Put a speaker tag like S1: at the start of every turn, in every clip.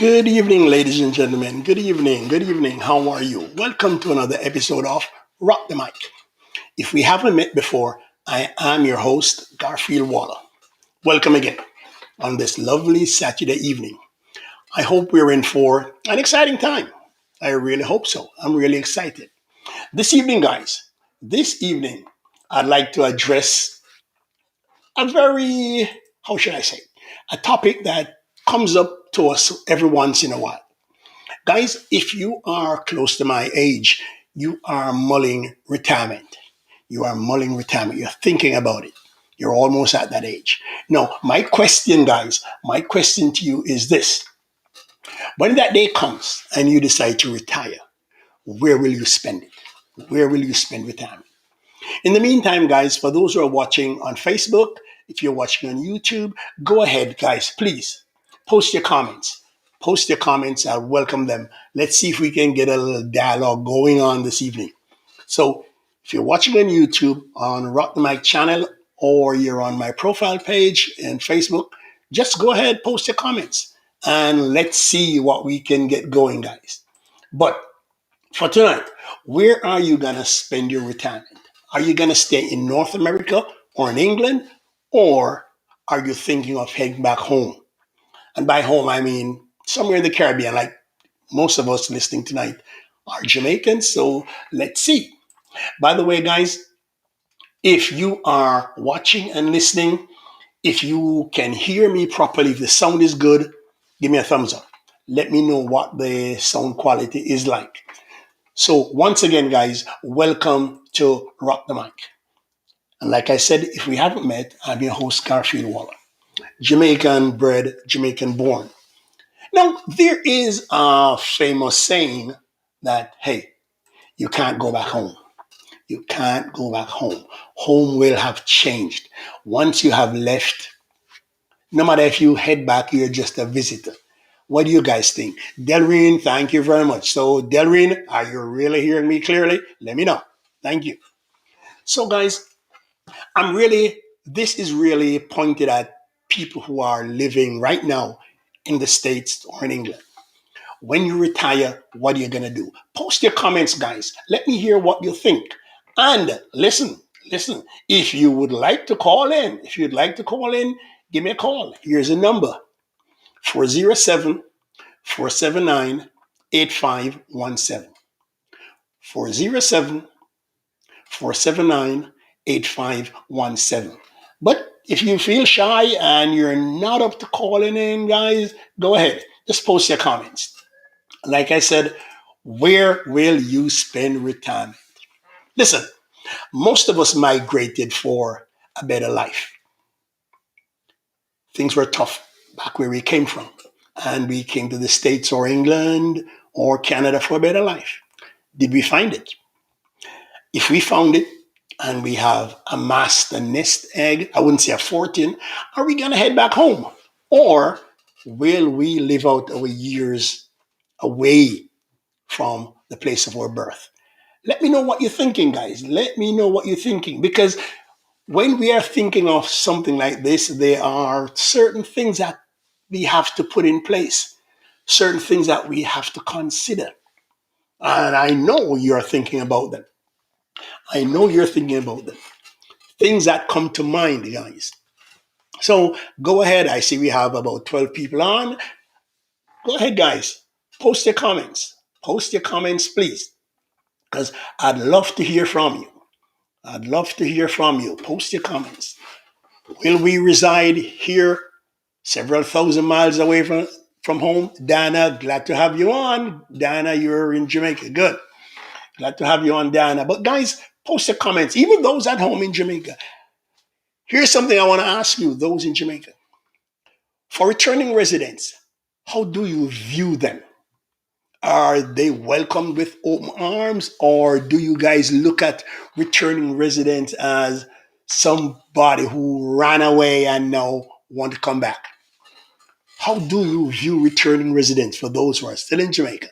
S1: Good evening, ladies and gentlemen. Good evening. Good evening. How are you? Welcome to another episode of Rock the Mic. If we haven't met before, I am your host, Garfield Waller. Welcome again on this lovely Saturday evening. I hope we're in for an exciting time. I really hope so. I'm really excited. This evening, guys, this evening, I'd like to address a very, how should I say, a topic that comes up to us every once in a while. Guys, if you are close to my age, you are mulling retirement. You are mulling retirement. You're thinking about it. You're almost at that age. No, my question, guys, my question to you is this. When that day comes and you decide to retire, where will you spend it? Where will you spend retirement? In the meantime, guys, for those who are watching on Facebook, if you're watching on YouTube, go ahead, guys, please post your comments. Post your comments. I welcome them. Let's see if we can get a little dialogue going on this evening. So, if you're watching on YouTube on Rock the Mic channel or you're on my profile page in Facebook, just go ahead, post your comments, and let's see what we can get going, guys. But for tonight, where are you going to spend your retirement? Are you going to stay in North America or in England? Or are you thinking of heading back home? And by home, I mean somewhere in the Caribbean, like most of us listening tonight are Jamaicans. So let's see. By the way, guys, if you are watching and listening, if you can hear me properly, if the sound is good, give me a thumbs up. Let me know what the sound quality is like. So once again, guys, welcome to Rock the Mic. And like I said, if we haven't met, I'm your host, Garfield Waller, Jamaican bred, Jamaican born. Now, there is a famous saying that, hey, you can't go back home. You can't go back home. Home will have changed. Once you have left, no matter if you head back, you're just a visitor. What do you guys think? Delreen, thank you very much. So, Delreen, are you really hearing me clearly? Let me know. Thank you. So, guys, this is really pointed at people who are living right now in the States or in England. When you retire, what are you going to do? Post your comments, guys. Let me hear what you think. And listen, if you would like to call in, give me a call. Here's a number 407 479 8517. 407 479 8517. But if you feel shy and you're not up to calling in, guys, go ahead. Just post your comments. Like I said, where will you spend retirement? Listen, most of us migrated for a better life. Things were tough back where we came from. And we came to the States or England or Canada for a better life. Did we find it? If we found it and we have amassed a nest egg, I wouldn't say a fortune, are we going to head back home? Or will we live out our years away from the place of our birth? Let me know what you're thinking, guys. Let me know what you're thinking. Because when we are thinking of something like this, there are certain things that we have to put in place, certain things that we have to consider. And I know you're thinking about them. I know you're thinking about them. Things that come to mind, guys. So go ahead. I see we have about 12 people on. Go ahead, guys. Post your comments. Post your comments, please. Because I'd love to hear from you. I'd love to hear from you. Post your comments. Will we reside here several thousand miles away from home? Dana, glad to have you on. Dana, you're in Jamaica. Good. Glad to have you on, Dana. But guys, post your comments. Even those at home in Jamaica. Here's something I want to ask you, those in Jamaica. For returning residents, how do you view them? Are they welcomed with open arms, or do you guys look at returning residents as somebody who ran away and now want to come back? How do you view returning residents for those who are still in Jamaica?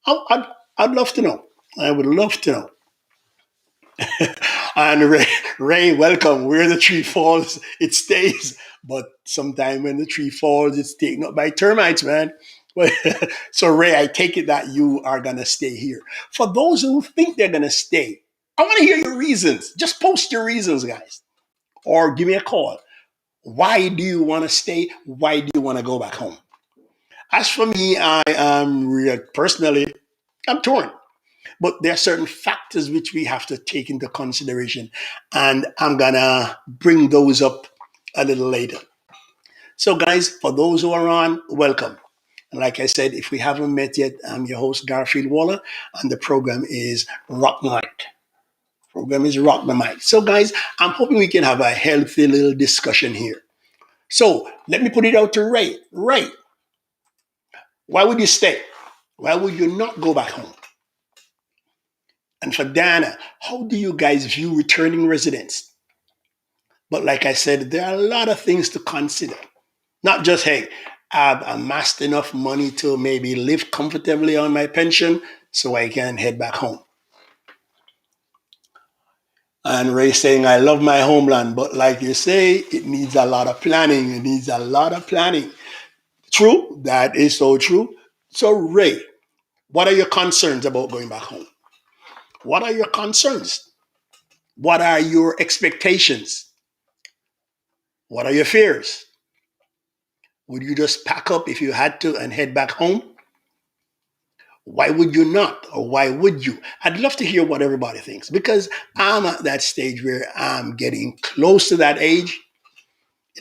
S1: I'd love to know. I would love to know. And Ray, welcome. Where the tree falls, it stays. But sometime when the tree falls, it's taken up by termites, man. So, Ray, I take it that you are going to stay here. For those who think they're going to stay, I want to hear your reasons. Just post your reasons, guys, or give me a call. Why do you want to stay? Why do you want to go back home? As for me, I am personally, I'm torn. But there are certain factors which we have to take into consideration, and I'm gonna bring those up a little later. So, guys, for those who are on, welcome. And like I said, if we haven't met yet, I'm your host, Garfield Waller, and the program is Rock the Mic. Program is Rock the Mic. So, guys, I'm hoping we can have a healthy little discussion here. So, let me put it out to Ray. Ray, why would you stay? Why would you not go back home? And for Dana, how do you guys view returning residents? But like I said, there are a lot of things to consider. Not just, hey, I've amassed enough money to maybe live comfortably on my pension so I can head back home. And Ray saying, I love my homeland, but like you say, it needs a lot of planning. It needs a lot of planning. True, that is so true. So, Ray, what are your concerns about going back home? What are your concerns? What are your expectations? What are your fears? Would you just pack up if you had to and head back home? Why would you not? Or why would you? I'd love to hear what everybody thinks because I'm at that stage where I'm getting close to that age.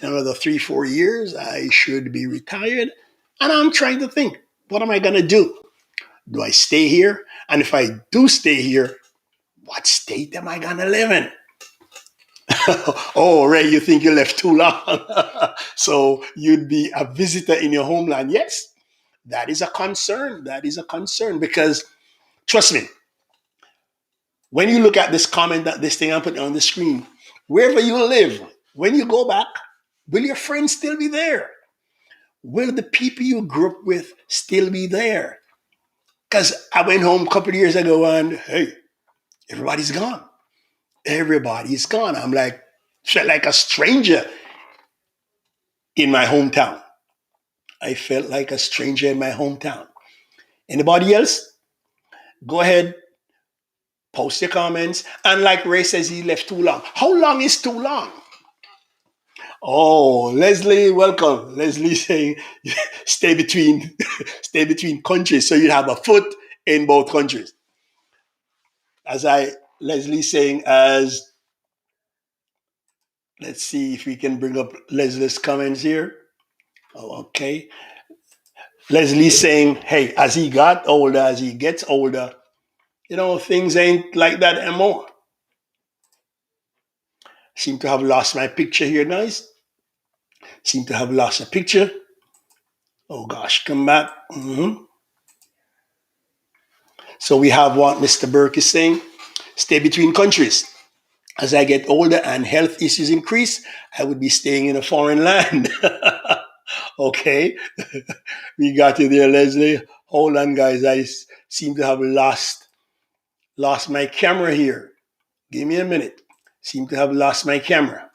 S1: In another 3, 4 years, I should be retired. And I'm trying to think, what am I going to do? Do I stay here? And if I do stay here, what state am I going to live in? Oh, Ray, you think you left too long. So you'd be a visitor in your homeland. Yes, that is a concern. That is a concern because trust me, when you look at this comment that this thing I'm putting on the screen, wherever you live, when you go back, will your friends still be there? Will the people you grew up with still be there? Because I went home a couple of years ago and hey, everybody's gone. Everybody's gone. I'm like, felt like a stranger in my hometown. I felt like a stranger in my hometown. Anybody else? Go ahead, post your comments. And like Ray says, he left too long. How long is too long? Oh, Leslie, welcome. Leslie saying stay between stay between countries so you have a foot in both countries. As I Leslie saying as let's see if we can bring up Leslie's comments here. Oh, okay. Leslie saying, hey, as he got older, as he gets older, things ain't like that anymore. Seem to have lost my picture here, guys. Seem to have lost a picture. Oh gosh, come back. So we have what Mr. Burke is saying. Stay between countries. As I get older and health issues increase, I would be staying in a foreign land. Okay. We got you there, Leslie. Hold on, guys. I seem to have lost my camera here. Give me a minute. Seem to have lost my camera.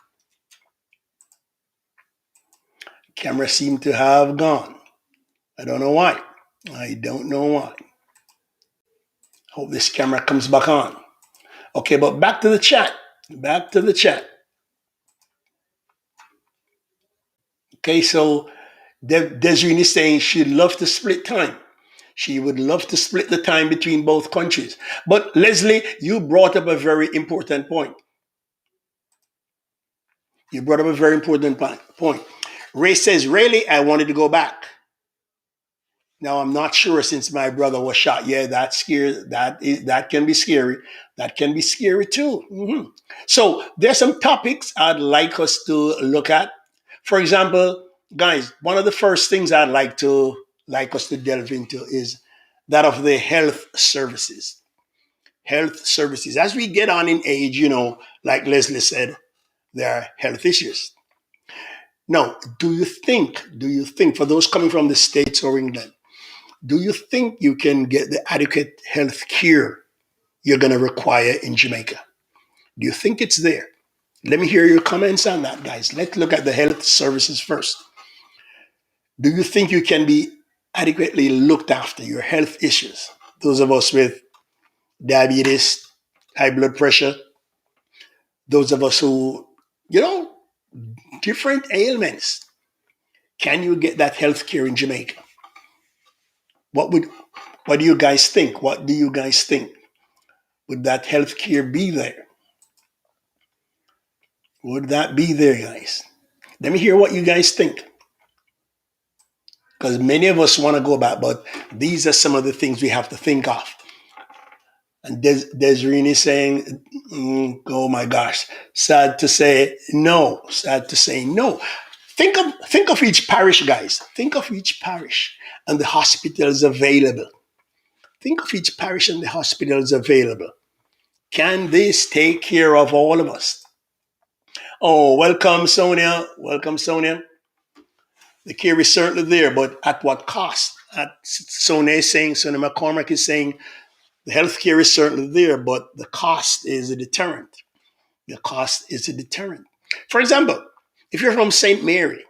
S1: Camera seemed to have gone. I don't know why. I don't know why. Hope this camera comes back on. Okay, but back to the chat. Back to the chat. Okay, so Desiree is saying she'd love to split time. She would love to split the time between both countries. But Leslie, you brought up a very important point. You brought up a very important point. Ray says, really, I wanted to go back. Now I'm not sure since my brother was shot. Yeah, that scary. That can be scary. That can be scary too. So there's some topics I'd like us to look at. For example, guys, one of the first things I'd like us to delve into is that of the health services. Health services. As we get on in age, like Leslie said, there are health issues. Now, do you think, for those coming from the States or England, do you think you can get the adequate health care you're going to require in Jamaica? Do you think it's there? Let me hear your comments on that, guys. Let's look at the health services first. Do you think you can be? adequately looked after your health issues. Those of us with diabetes, high blood pressure, those of us who, you know, different ailments. Can you get that health care in Jamaica? What would what do you guys think? What do you guys think? Would that health care be there? Would that be there, guys? Let me hear what you guys think. Because many of us want to go back, but these are some of the things we have to think of. And Desiree saying, "Oh my gosh, sad to say no. Sad to say no." Think of each parish, guys. Think of each parish and the hospitals available. Think of each parish and the hospitals available. Can this take care of all of us? Oh, welcome, Sonia. Welcome, Sonia. The care is certainly there, but at what cost? Sonia is saying, Sonia McCormack is saying, the healthcare is certainly there, but the cost is a deterrent. The cost is a deterrent. For example, if you're from St. Mary,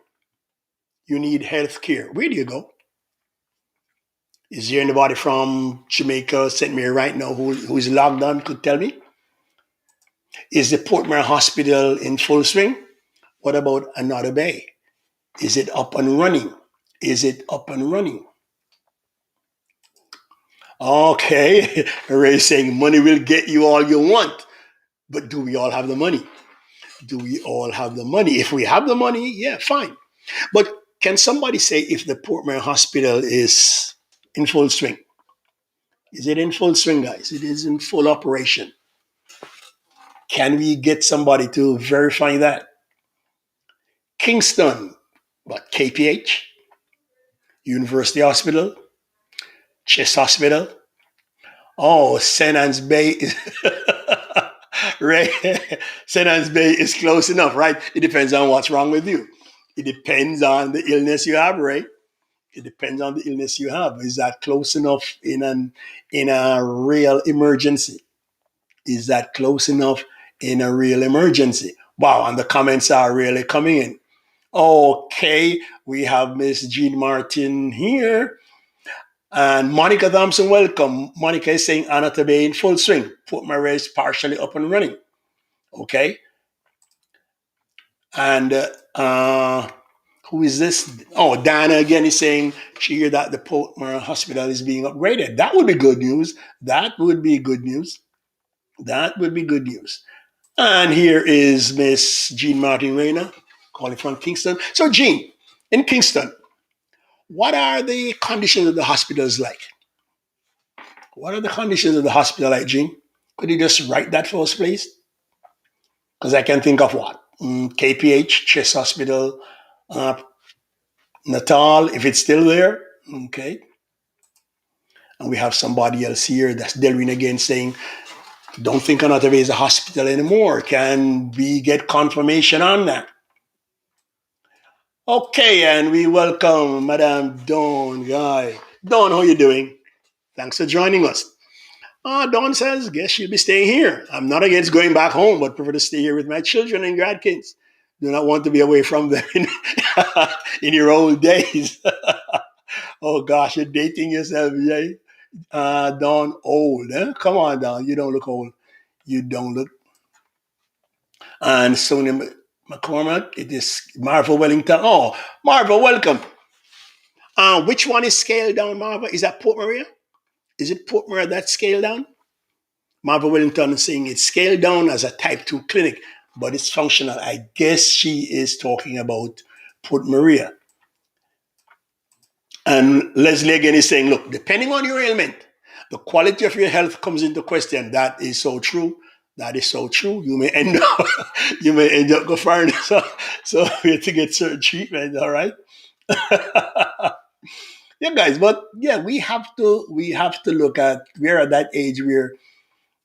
S1: you need health care. Where do you go? Is there anybody from Jamaica, St. Mary right now who is logged on could tell me? Is the Portmore Hospital in full swing? What about another bay? Is it up and running? Is it up and running? Okay, Ray saying money will get you all you want, but do we all have the money? Do we all have the money? If we have the money, yeah, fine. But can somebody say if the Portmore Hospital is in full swing? Is it in full swing, guys? It is in full operation. Can we get somebody to verify that? Kingston, what, KPH, University Hospital, Chest Hospital. Oh, St. Anne's Bay is right. St. Anne's Bay is close enough, right? It depends on what's wrong with you. It depends on the illness you have, right? It depends on the illness you have. Is that close enough in a real emergency? Is that close enough in a real emergency? Wow, and the comments are really coming in. Okay, we have Miss Jean Martin here. And Monica Thompson, welcome. Monica is saying Anata Bay in full swing. Put my race partially up and running. Okay. And who is this? Oh, Dana again is saying she hear that the Portmore Hospital is being upgraded. That would be good news. That would be good news. That would be good news. And here is Miss Jean Martin Reyna calling from Kingston. So, Jean, in Kingston, what are the conditions of the hospitals like? What are the conditions of the hospital like, Jean? Could you just write that for us, please? Because I can think of what? KPH, Chest Hospital, uh, Natal, if it's still there. Okay. And we have somebody else here that's Delrin again saying, don't think Another is a hospital anymore. Can we get confirmation on that? Okay, and we welcome Madame Dawn Guy. Dawn, how you doing? Thanks for joining us. Dawn says, guess she'll be staying here. I'm not against going back home, but prefer to stay here with my children and grandkids. Do not want to be away from them in your old days. Oh gosh, you're dating yourself, Jay. Dawn, old. Eh? Come on, Dawn. You don't look old. You don't look. And Sonia McCormack, it is Marva Wellington. Oh, Marva, welcome. Which one is scaled down, Marva? Is that Port Maria? Is it Port Maria that's scaled down? Marva Wellington is saying it's scaled down as a type 2 clinic, but it's functional. I guess she is talking about Port Maria. And Leslie again is saying, look, depending on your ailment, the quality of your health comes into question. That is so true. That is so true. You may end up, you may end up going so we have to get certain treatment. All right. Yeah, guys. But yeah, we have to look at we're at that age where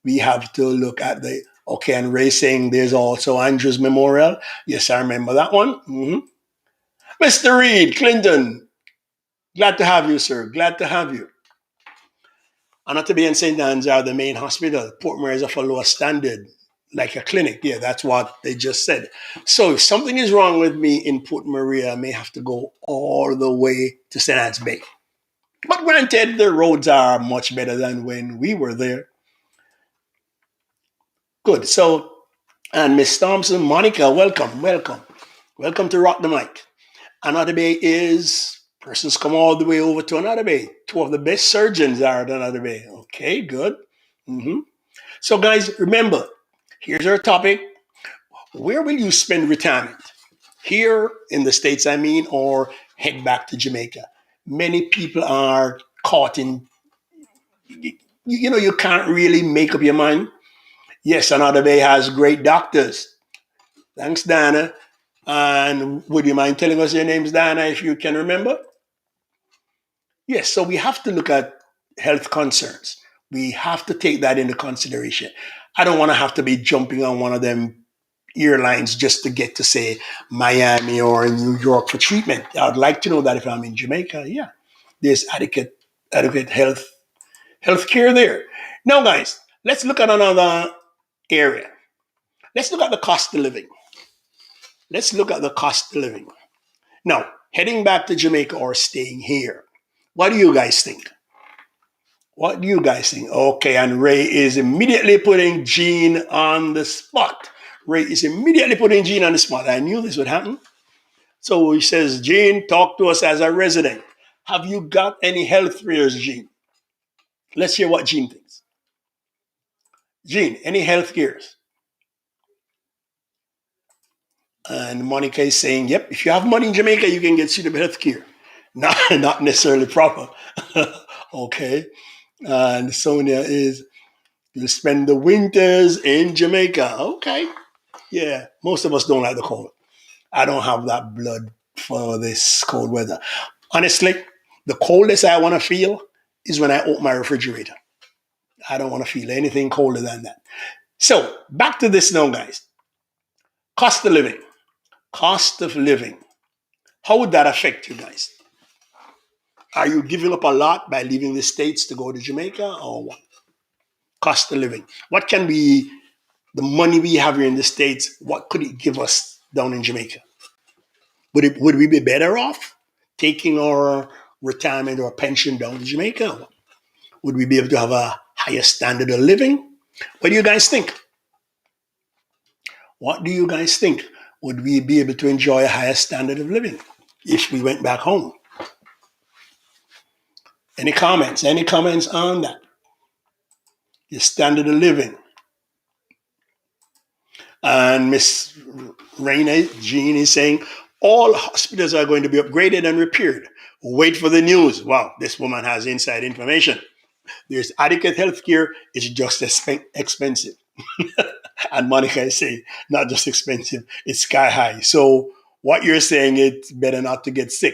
S1: we have to look at the okay. And Ray saying there's also Andrews Memorial. Yes, I remember that one. Mr. Reed Clinton, glad to have you, sir. Glad to have you. Anatomy and St. Anne's are the main hospital. Portmore is of a lower standard, like a clinic. Yeah, that's what they just said. So if something is wrong with me in Port Maria, I may have to go all the way to St. Anne's Bay. But granted, the roads are much better than when we were there. Good. So, and Miss Thompson, Monica, welcome, welcome. Welcome to Rock the Mic. Another Bay is persons come all the way over to Another Bay. Two of the best surgeons are at Another Bay. Okay, good. hmm So, guys, remember, here's our topic. Where will you spend retirement? Here in the States, I mean, or head back to Jamaica. Many people are caught in, you can't really make up your mind. Yes, Another Bay has great doctors. Thanks, Dana. And would you mind telling us your names, Dana, if you can remember? Yes, so we have to look at health concerns. We have to take that into consideration. I don't want to have to be jumping on one of them airlines just to get to, say, Miami or New York for treatment. I'd like to know that if I'm in Jamaica, yeah, there's adequate health care there. Now, guys, let's look at another area. Let's look at the cost of living. Let's look at the cost of living. Now, heading back to Jamaica or staying here. What do you guys think? What do you guys think? Okay, and Ray is immediately putting Gene on the spot. Ray is immediately putting Gene on the spot. I knew this would happen. So he says, Gene, talk to us as a resident. Have you got any health fears, Gene? Let's hear what Gene thinks. Gene, any health fears? And Monica is saying, yep, if you have money in Jamaica, you can get suitable health care. Not necessarily proper. Okay. And Sonia is, you spend the winters in Jamaica. Okay. Yeah. Most of us don't like the cold. I don't have that blood for this cold weather. Honestly, the coldest I want to feel is when I open my refrigerator. I don't want to feel anything colder than that. So back to this now, guys. Cost of living. Cost of living. How would that affect you guys? Are you giving up a lot by leaving the States to go to Jamaica or what? Cost of living. What can we, the money we have here in the States, what could it give us down in Jamaica? Would we be better off taking our retirement or pension down to Jamaica? Would we be able to have a higher standard of living? What do you guys think? What do you guys think? Would we be able to enjoy a higher standard of living if we went back home? Any comments? Any comments on that? Your standard of living. And Miss Raina Jean is saying all hospitals are going to be upgraded and repaired. Wait for the news. Wow, this woman has inside information. There's adequate health care, it's just expensive. And Monica is saying, not just expensive, it's sky high. So what you're saying, it's better not to get sick.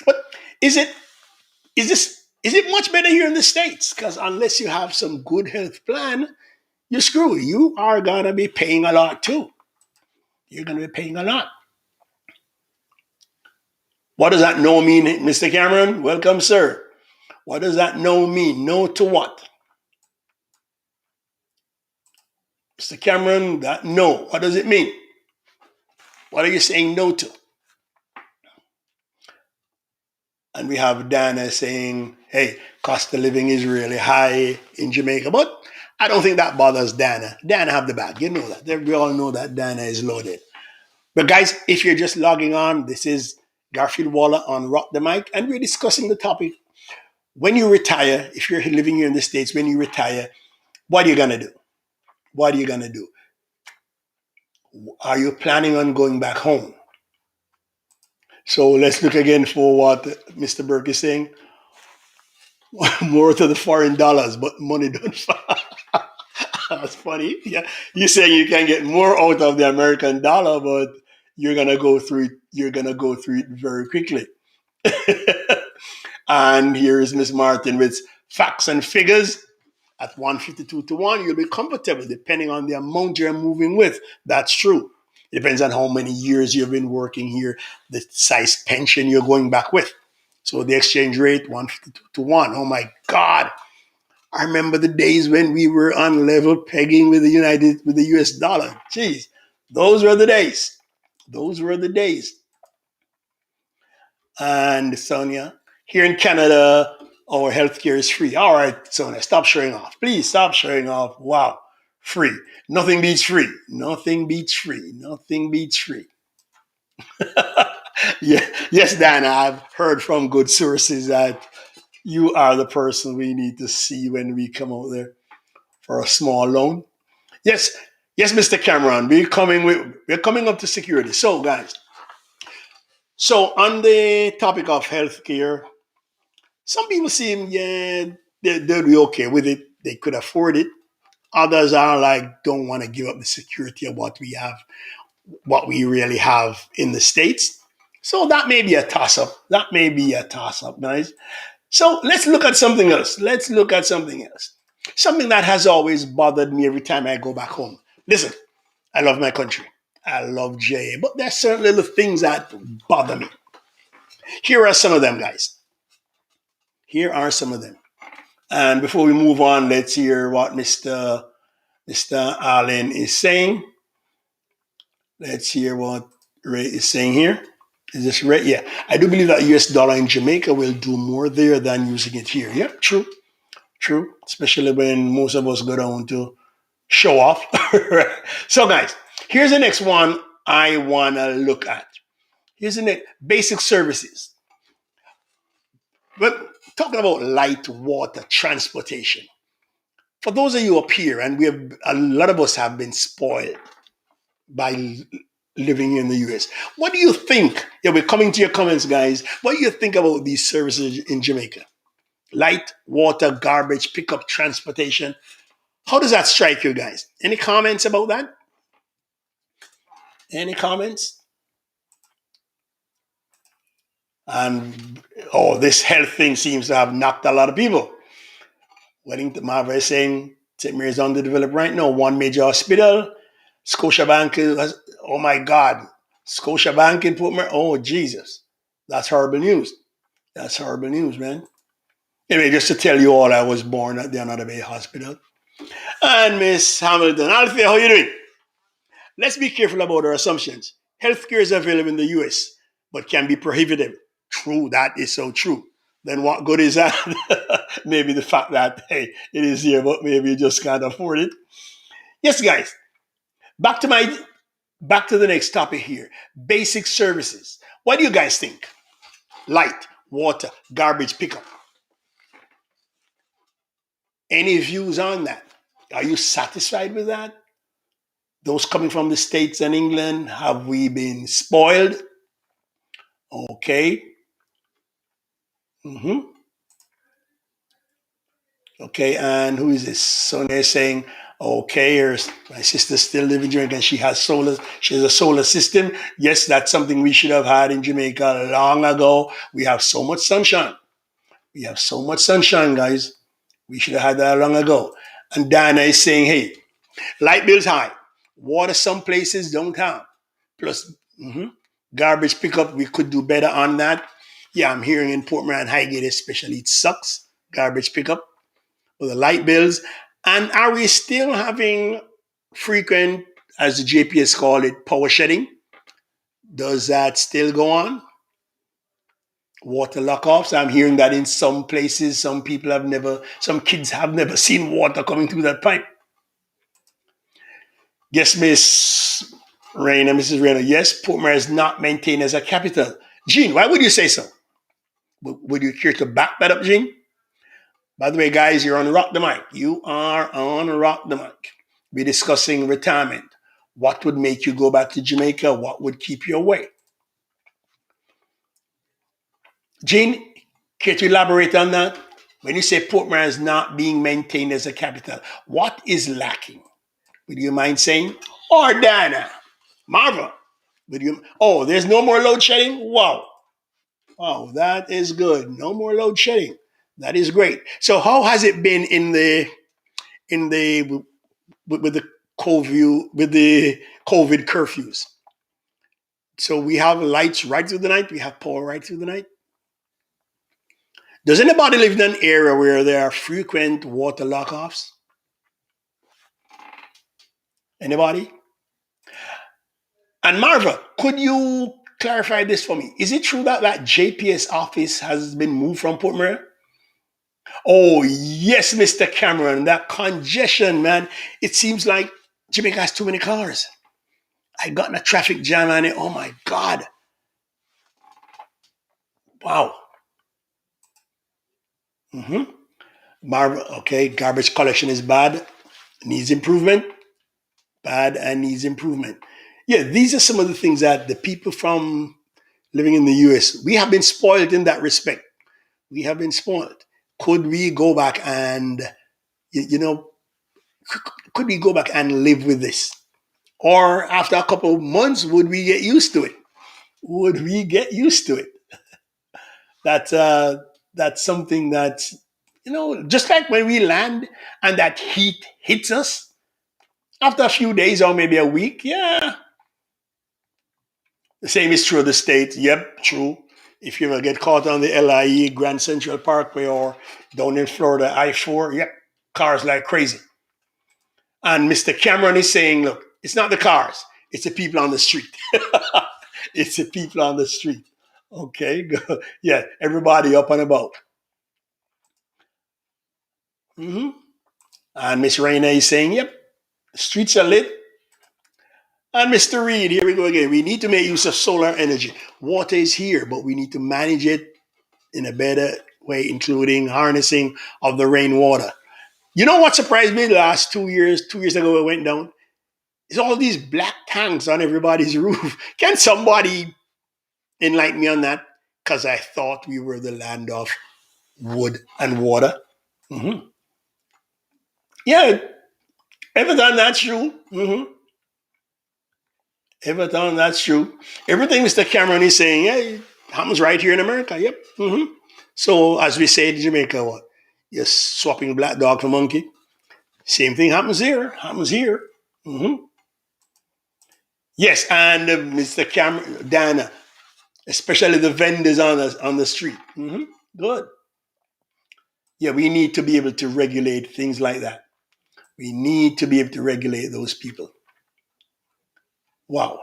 S1: But is it is it much better here in the States? Because unless you have some good health plan, you're screwed. You are gonna be paying a lot too. You're gonna be paying a lot. What does that no mean, Mr. Cameron? Welcome, sir. What does that no mean? No to what? Mr. Cameron, that no. What does it mean? What are you saying no to? And we have Dana saying, hey, cost of living is really high in Jamaica. But I don't think that bothers Dana. Dana have the bag. You know that. We all know that Dana is loaded. But guys, if you're just logging on, this is Garfield Waller on Rock the Mic, and we're discussing the topic. When you retire, if you're living here in the States, when you retire, what are you going to do? What are you going to do? Are you planning on going back home? So let's look again for what Mr. Burke is saying. More to the foreign dollars, but money don't fall. That's funny. Yeah, you're saying you can get more out of the American dollar, but you're gonna go through it. You're gonna go through it very quickly. And here is Miss Martin with facts and figures. At 152 to 1, you'll be comfortable depending on the amount you're moving with. That's true. It depends on how many years you've been working here, the size pension you're going back with. So the exchange rate, 152 to 1. Oh my God. I remember the days when we were on level pegging with the US dollar. Jeez, those were the days. Those were the days. And Sonia, Here in Canada, our healthcare is free. All right, so now stop showing off. Please stop showing off. Wow, free. Nothing beats free. Nothing beats free. Nothing beats free. Yeah, yes, Dan, I've heard from good sources that you are the person we need to see when we come out there for a small loan. Yes, yes, Mr. Cameron, we're coming up to security. So, guys, so on the topic of healthcare, some people seem they'll be okay with it. They could afford it. Others are like don't want to give up the security of what we have, what we really have in the states. So that may be a toss up. That may be a toss up, guys. So let's look at something else. Let's look at something else. Something that has always bothered me every time I go back home. Listen, I love my country. I love JA, but there's certain little things that bother me. Here are some of them, guys. Here are some of them. And before we move on, let's hear what Mr. Allen is saying. Let's hear what Ray is saying here. Is this right? Yeah. I do believe that US dollar in Jamaica will do more there than using it here. Yeah, true. True. Especially when most of us go down to show off. So, guys, here's the next one I want to look at. Here's the next basic services. But talking about light water transportation. For those of you up here, and we have a lot of us have been spoiled by living in the US. What do you think? Yeah, we're coming to your comments, guys. What do you think about these services in Jamaica? Light, water, garbage, pickup, transportation. How does that strike you guys? Any comments about that? Any comments? And this health thing seems to have knocked a lot of people. Wellington Marva is saying St. Mary's underdeveloped right now. One major hospital. Scotiabank has, oh my God. Scotiabank in Portmore. Oh, Jesus. That's horrible news. That's horrible news, man. Anyway, just to tell you all, I was born at the Another Bay Hospital. And Miss Hamilton, Alfie, how you doing? Let's be careful about our assumptions. Healthcare is available in the US, but can be prohibitive. True, that is so true. Then what good is that? Maybe the fact that, hey, it is here, but maybe you just can't afford it. Yes, guys, back to my back to the next topic here. Basic services. What do you guys think? Light, water, garbage pickup. Any views on that? Are you satisfied with that? Those coming from the States and England, have we been spoiled? Okay. hmm Okay, and who is this? So they're saying, okay, my sister's still living in Jamaica and she has a solar system. Yes, that's something we should have had in Jamaica long ago. We have so much sunshine. We have so much sunshine, guys. We should have had that long ago. And Diana is saying, hey, light bills high. Water some places don't have. Plus, garbage pickup, we could do better on that. Yeah, I'm hearing in Portmore and Highgate especially, it sucks. Garbage pickup for the light bills. And are we still having frequent, as the JPS called it, power shedding? Does that still go on? Water lockoffs. I'm hearing that in some places, some kids have never seen water coming through that pipe. Yes, Mrs. Rayner. Yes, Portmore is not maintained as a capital. Gene, why would you say so? Would you care to back that up, Gene? By the way, guys, you're on Rock the Mic. You are on Rock the Mic. We're discussing retirement. What would make you go back to Jamaica? What would keep you away? Gene, care to elaborate on that? When you say Portmore is not being maintained as a capital, what is lacking? Would you mind saying? Or Dana, Marva, would you? Oh, there's no more load shedding? Wow. Wow, that is good. No more load shedding. That is great. So how has it been in the with the COVID curfews? So we have lights right through the night. We have power right through the night. Does anybody live in an area where there are frequent water lockoffs? Anybody? And Marva, could you clarify this for me. Is it true that that JPS office has been moved from Port Murray? Oh, yes, Mr. Cameron. That congestion, man. It seems like Jamaica has too many cars. I got in a traffic jam and oh my God. Wow. hmm okay, garbage collection is bad, needs improvement, bad and needs improvement. Yeah, these are some of the things that the people from living in the US, we have been spoiled in that respect. We have been spoiled. Could we go back and, you know, could we go back and live with this? Or after a couple of months, would we get used to it? Would we get used to it? That that's something that just like when we land and that heat hits us after a few days or maybe a week. Yeah, the same is true of the state. Yep, true. If you ever get caught on the LIE Grand Central Parkway or down in Florida I-4, yep, cars like crazy. And Mr. Cameron is saying, look, it's not the cars, it's the people on the street. It's the people on the street. Okay, good. Yeah, everybody up and about. hmm And Miss Raina is saying, yep, streets are lit. And Mr. Reed, here we go again. We need to make use of solar energy. Water is here, but we need to manage it in a better way, including harnessing of the rainwater. You know what surprised me the last 2 years, 2 years ago, it went down? It's all these black tanks on everybody's roof. Can somebody enlighten me on that? Because I thought we were the land of wood and water. hmm Yeah, Everton, that's true. Everton, that's true. Everything Mr. Cameron is saying, yeah, it happens right here in America. Yep. So, as we say in Jamaica, what? You're swapping black dog for monkey. Same thing happens here. Happens here. hmm Yes, and Mr. Cameron, Dana, especially the vendors on the street. Good. Yeah, we need to be able to regulate things like that. We need to be able to regulate those people. Wow.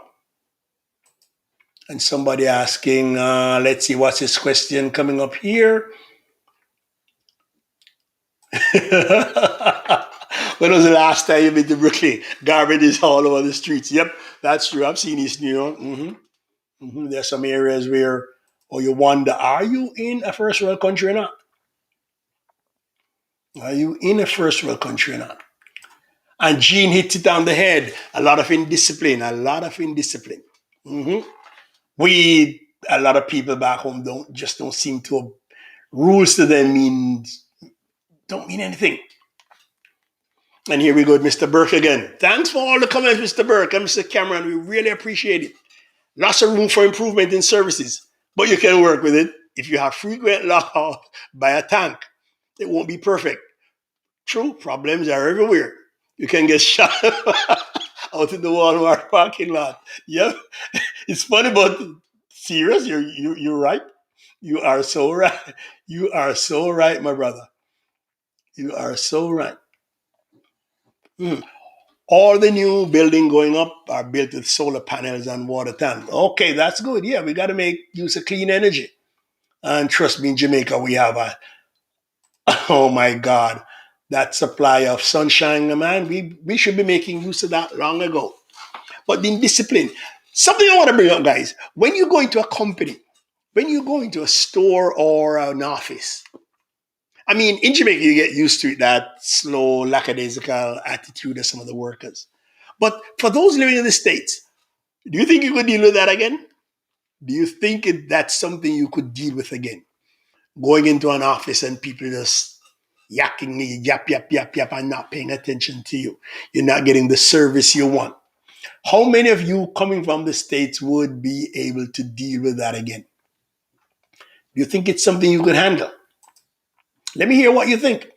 S1: And somebody asking, let's see, what's his question coming up here? When was the last time you've been to Brooklyn? Garbage is all over the streets. Yep, that's true. I've seen East New York. There's some areas where, or you wonder, are you in a first world country or not? Are you in a first world country or not? And Gene hits it on the head. A lot of indiscipline. A lot of indiscipline. hmm a lot of people back home don't seem to rules to them don't mean anything. And here we go with Mr. Burke again. Thanks for all the comments, Mr. Burke and Mr. Cameron. We really appreciate it. Lots of room for improvement in services, but you can work with it. If you have frequent lockout by a tank, it won't be perfect. True, problems are everywhere. You can get shot out in the Walmart parking lot. Yep, it's funny, but serious. You're right. You are so right. You are so right, my brother. You are so right. All the new building going up are built with solar panels and water tanks. Okay, that's good. Yeah, we got to make use of clean energy. And trust me, in Jamaica, we have a, oh my God, that supply of sunshine, man. We should be making use of that long ago. But in discipline, something I want to bring up, guys, when you go into a company, when you go into a store or an office, I mean, in Jamaica, you get used to it, that slow, lackadaisical attitude of some of the workers. But for those living in the States, do you think you could deal with that again? Do you think that's something you could deal with again? Going into an office and people just yakking me, yap, yap, yap, yap, and not paying attention to you. You're not getting the service you want. How many of you coming from the States would be able to deal with that again? Do you think it's something you could handle? Let me hear what you think.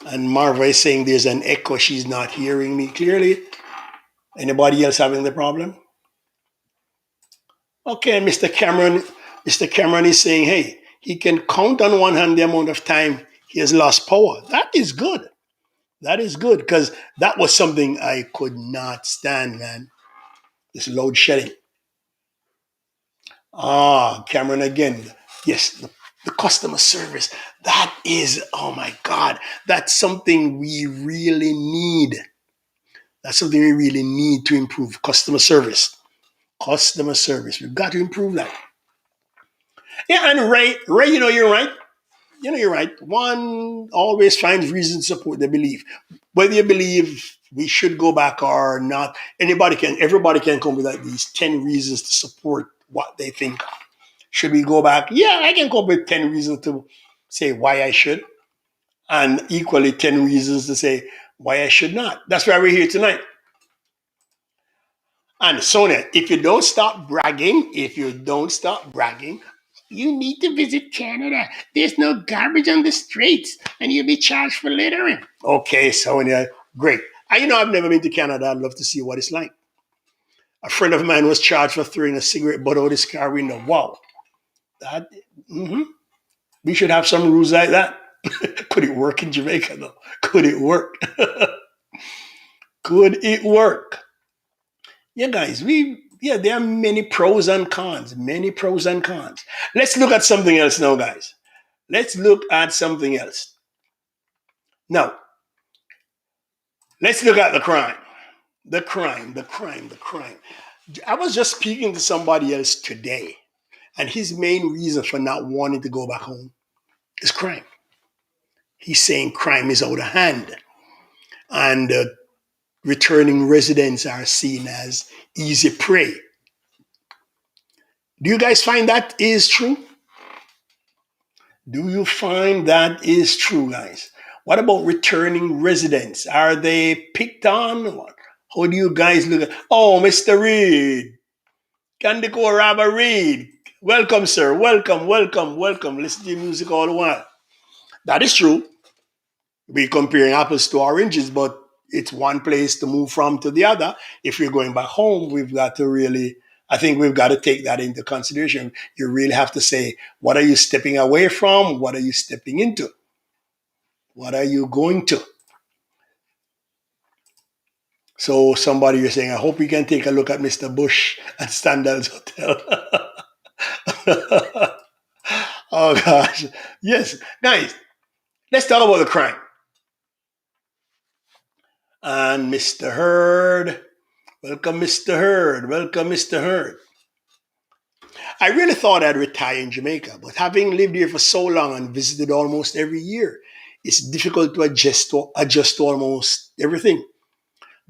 S1: And Marva is saying there's an echo. She's not hearing me clearly. Anybody else having the problem? Okay, Mr. Cameron is saying, hey, he can count on one hand the amount of time he has lost power. That is good. That is good because that was something I could not stand, man. This load shedding. Ah, Cameron again. Yes, the customer service. That is, oh my God, that's something we really need. That's something we really need to improve customer service. Customer service. We've got to improve that. Yeah, and Ray, you're right. You're right. One always finds reason to support their belief. Whether you believe we should go back or not, everybody can come with at least 10 reasons to support what they think. Should we go back? Yeah, I can come up with 10 reasons to say why I should, and equally 10 reasons to say why I should not. That's why we're here tonight. And Sonia, if you don't stop bragging, you need to visit Canada. There's no garbage on the streets, and you'll be charged for littering. Okay, Sonia, great. I've never been to Canada. I'd love to see what it's like. A friend of mine was charged for throwing a cigarette butt out his car window. Wow, that. Mhm. We should have some rules like that. Could it work in Jamaica though? Could it work? Could it work? Yeah, guys, there are many pros and cons. Many pros and cons. Let's look at something else now, guys. Let's look at something else. Now, let's look at the crime. The crime, the crime, the crime. I was just speaking to somebody else today, and his main reason for not wanting to go back home is crime. He's saying crime is out of hand, and returning residents are seen as easy prey. Do you guys find that is true? Do you find that is true, guys? What about returning residents? Are they picked on? How do you guys look at? Oh, Mr. Reed, Candico Rabba Reed. Welcome, sir. Welcome, welcome, welcome. Listen to your music all the while. That is true. We're comparing apples to oranges, but it's one place to move from to the other. If you're going back home, I think we've got to take that into consideration. You really have to say, what are you stepping away from? What are you stepping into? What are you going to? So somebody you're saying, I hope we can take a look at Mr. Bush at Standard's Hotel. Oh gosh. Yes. Guys, let's talk about the crime. And Mr. Hurd. Welcome, Mr. Hurd. Welcome, Mr. Hurd. I really thought I'd retire in Jamaica, but having lived here for so long and visited almost every year, it's difficult to adjust to almost everything.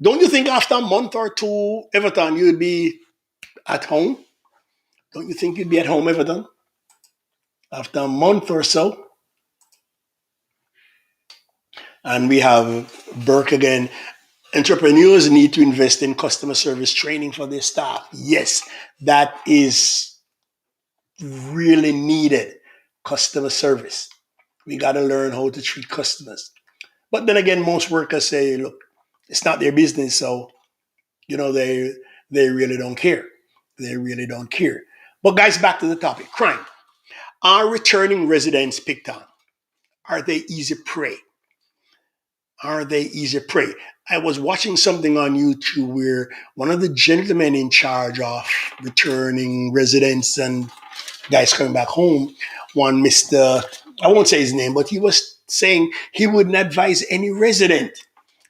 S1: Don't you think after a month or two, Everton, you'd be at home? Don't you think you'd be at home, Everton? After a month or so? And we have Burke again. Entrepreneurs need to invest in customer service training for their staff. Yes, that is really needed. Customer service. We got to learn how to treat customers. But then again, most workers say, look, it's not their business. So, they really don't care. They really don't care. But guys, back to the topic. Crime. Are returning residents picked on? Are they easy prey? Are they easy prey? I was watching something on YouTube where one of the gentlemen in charge of returning residents and guys coming back home, one Mr. I won't say his name, but he was saying he wouldn't advise any resident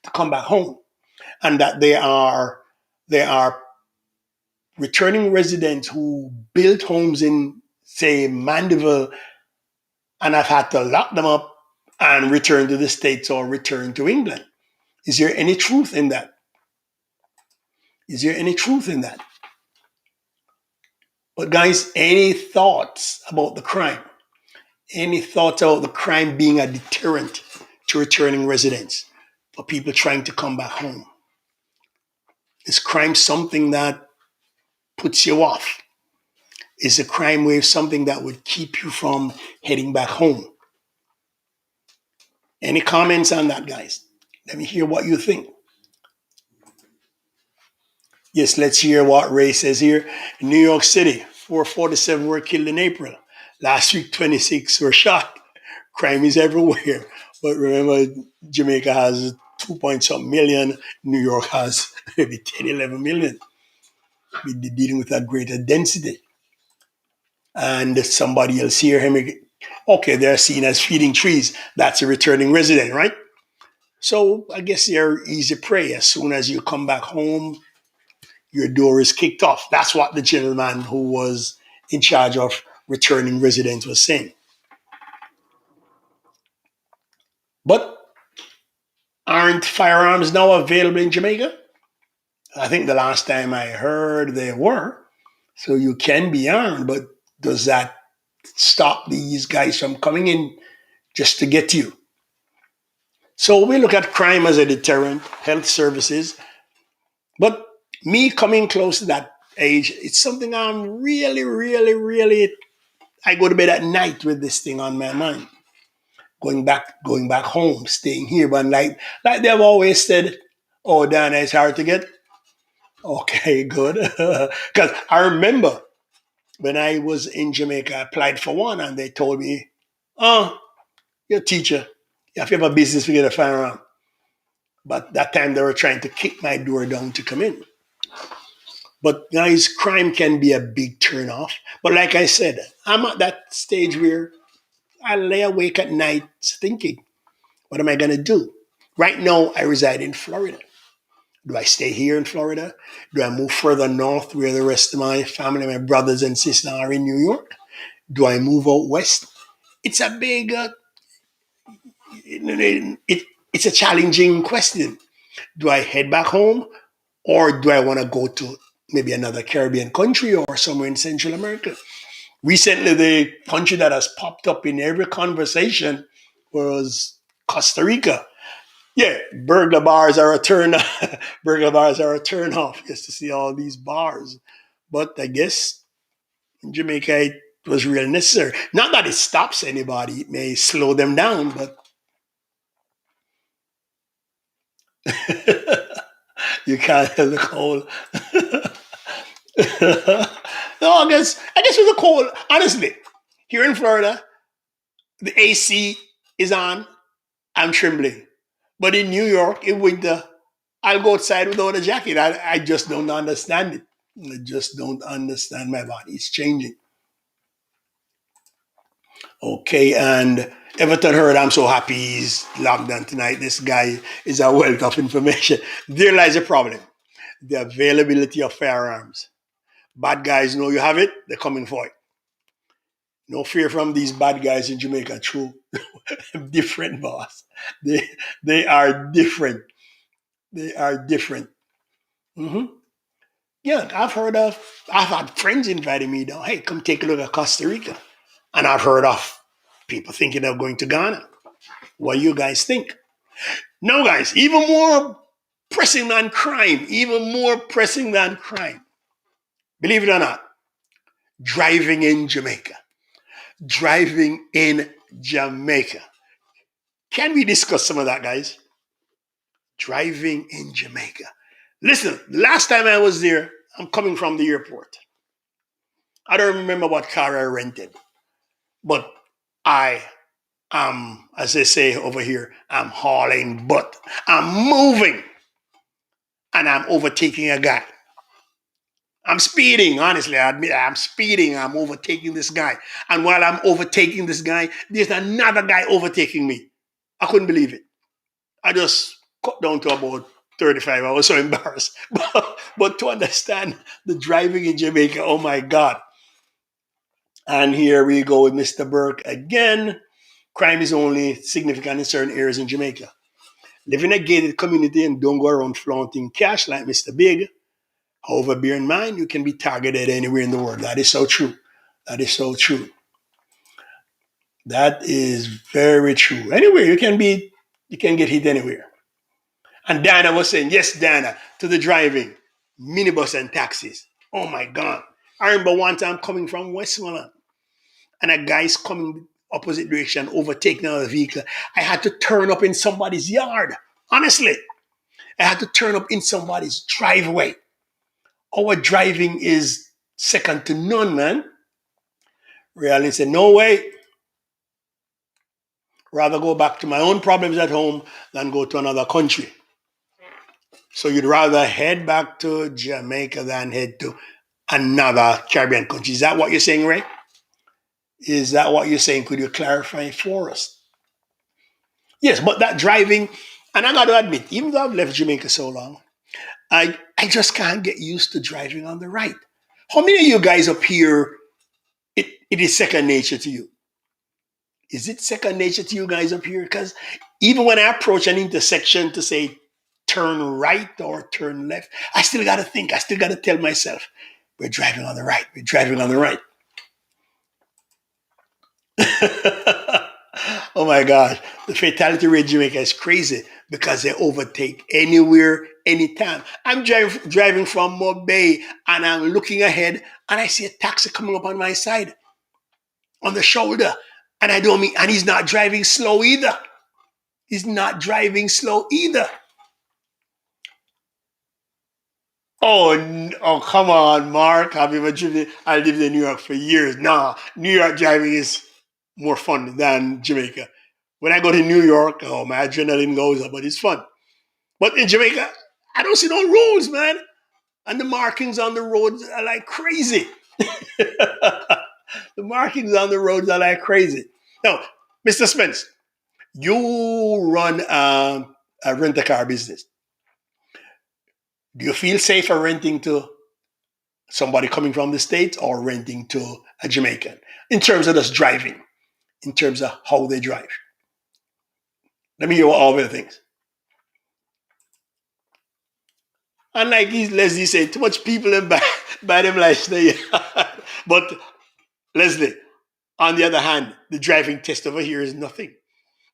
S1: to come back home, and that they are returning residents who built homes in, say, Mandeville, and I've had to lock them up and return to the States or return to England. Is there any truth in that? Is there any truth in that? But guys, any thoughts about the crime? Any thoughts about the crime being a deterrent to returning residents for people trying to come back home? Is crime something that puts you off? Is a crime wave something that would keep you from heading back home? Any comments on that, guys? Let me hear what you think. Yes, let's hear what Ray says here. In New York City, 447 were killed in April. Last week, 26 were shot. Crime is everywhere. But remember, Jamaica has 2 point something million. New York has maybe 10, 11 million. We'd be dealing with a greater density. And somebody else here, okay, they're seen as feeding trees. That's a returning resident, right? So I guess they're easy prey. As soon as you come back home, your door is kicked off. That's what the gentleman who was in charge of returning residents was saying. But aren't firearms now available in Jamaica? I think the last time I heard they were. So you can be armed, but does that stop these guys from coming in just to get you? So we look at crime as a deterrent, health services, but me coming close to that age, it's something I'm really, really, really. I go to bed at night with this thing on my mind. Going back home, staying here, but like they've always said, oh, Dana, it's hard to get. Okay, good. Because I remember when I was in Jamaica, I applied for one, and they told me, "Oh, you're a teacher. You have to have a business to get a firearm." But that time they were trying to kick my door down to come in. But guys, crime can be a big turn off. But like I said, I'm at that stage where I lay awake at night thinking, what am I going to do? Right now, I reside in Florida. Do I stay here in Florida? Do I move further north where the rest of my family, my brothers and sisters are in New York? Do I move out west? It's a big, it's a challenging question. Do I head back home, or do I want to go to maybe another Caribbean country or somewhere in Central America? Recently, the country that has popped up in every conversation was Costa Rica. Yeah, burglar bars are a turn. Burglar bars are a turn off just to see all these bars. But I guess in Jamaica it was real necessary. Not that it stops anybody; it may slow them down, but you can't have the cold. No, I guess with the cold, honestly, here in Florida, the AC is on. I'm trembling. But in New York, in winter, I'll go outside without a jacket. I just don't understand it. I just don't understand my body. It's changing. Okay, and Everton heard I'm so happy he's locked down tonight. This guy is a wealth of information. There lies a problem. The availability of firearms. Bad guys know you have it, they're coming for it. No fear from these bad guys in Jamaica. True. Different, boss. They they are different. They are different. Hmm. Yeah, I've had friends inviting me down. Hey, come take a look at Costa Rica. And I've heard of people thinking of going to Ghana. What do you guys think? No, guys, even more pressing than crime, even more pressing than crime. Believe it or not, driving in Jamaica. Driving in Jamaica. Can we discuss some of that, guys? Driving in Jamaica. Listen, last time I was there, I'm coming from the airport. I don't remember what car I rented, but I am, as they say over here, I'm hauling butt. I'm moving and I'm overtaking a guy. I'm speeding, honestly. I admit I'm speeding. I'm overtaking this guy. And while I'm overtaking this guy, there's another guy overtaking me. I couldn't believe it. I just cut down to about 35. I was so embarrassed. But to understand the driving in Jamaica, oh my God. And here we go with Mr. Burke again. Crime is only significant in certain areas in Jamaica. Live in a gated community and don't go around flaunting cash like Mr. Big. However, bear in mind, you can be targeted anywhere in the world. That is so true. That is so true. That is very true. Anywhere you can get hit anywhere. And Diana was saying, yes, Diana, to the driving, minibus and taxis. Oh my God. I remember one time coming from Westmoreland and a guy's coming opposite direction, overtaking another vehicle. I had to turn up in somebody's yard. Honestly, I had to turn up in somebody's driveway. Our driving is second to none, man. Really said, no way. Rather go back to my own problems at home than go to another country. So you'd rather head back to Jamaica than head to another Caribbean country. Is that what you're saying, Ray? Is that what you're saying? Could you clarify for us? Yes, but that driving, and I got to admit, even though I've left Jamaica so long, I just can't get used to driving on the right. How many of you guys up here, it is second nature to you? Is it second nature to you guys up here? Because even when I approach an intersection to say turn right or turn left, I still got to think, I still got to tell myself, we're driving on the right, we're driving on the right. Oh my gosh, the fatality rate in Jamaica is crazy because they overtake anywhere, anytime. I'm driving from Mobay and I'm looking ahead and I see a taxi coming up on my side on the shoulder. And I don't mean, and he's not driving slow either. He's not driving slow either. Oh, oh, come on, Mark. I've been driven. I lived in New York for years. Nah, New York driving is more fun than Jamaica. When I go to New York, oh, my adrenaline goes up, but it's fun. But in Jamaica, I don't see no rules, man. And the markings on the roads are like crazy. The markings on the roads are like crazy. Now, Mr. Spence, you run a rent a car business. Do you feel safer renting to somebody coming from the States or renting to a Jamaican in terms of just driving, in terms of how they drive? Let me hear all the things. And like Leslie said, too much people in by them lifestyle. But Leslie, on the other hand, the driving test over here is nothing.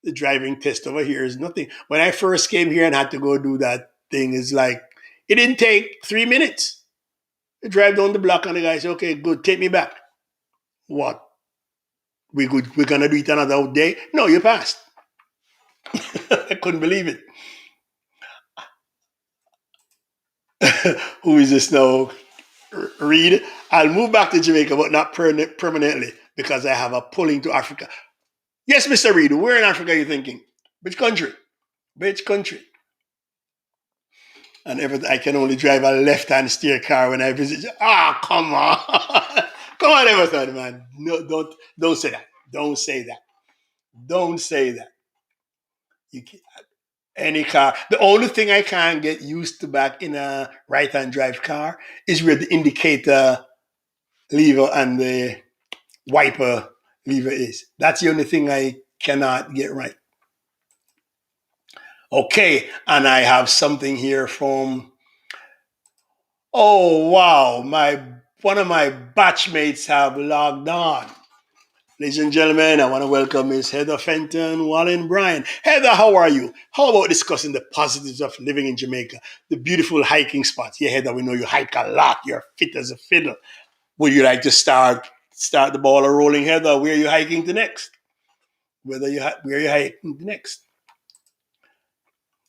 S1: The driving test over here is nothing. When I first came here and had to go do that thing, it's like it didn't take 3 minutes. I drive down the block and the guy said, "Okay, good, take me back." What? We good? We're gonna do it another day? No, you passed. I couldn't believe it. Who is this now? Reed. I'll move back to Jamaica, but not permanently because I have a pulling to Africa. Yes, Mr. Reed. Where in Africa are you thinking? Which country? Which country? And I can only drive a left-hand steer car when I visit. Ah, come on, come on, Everton, man. No, don't say that. Don't say that. Don't say that. You can, any car. The only thing I can't get used to back in a right-hand drive car is where the indicator lever and the wiper lever is. That's the only thing I cannot get right. Okay, and I have something here from. Oh wow, my one of my batchmates have logged on. Ladies and gentlemen, I want to welcome Miss Heather Fenton, Wallen Bryan. Heather, how are you? How about discussing the positives of living in Jamaica, the beautiful hiking spots? Yeah, Heather, we know you hike a lot. You're fit as a fiddle. Would you like to start the ball rolling, Heather? Where are you hiking to next? Where are you hiking to next?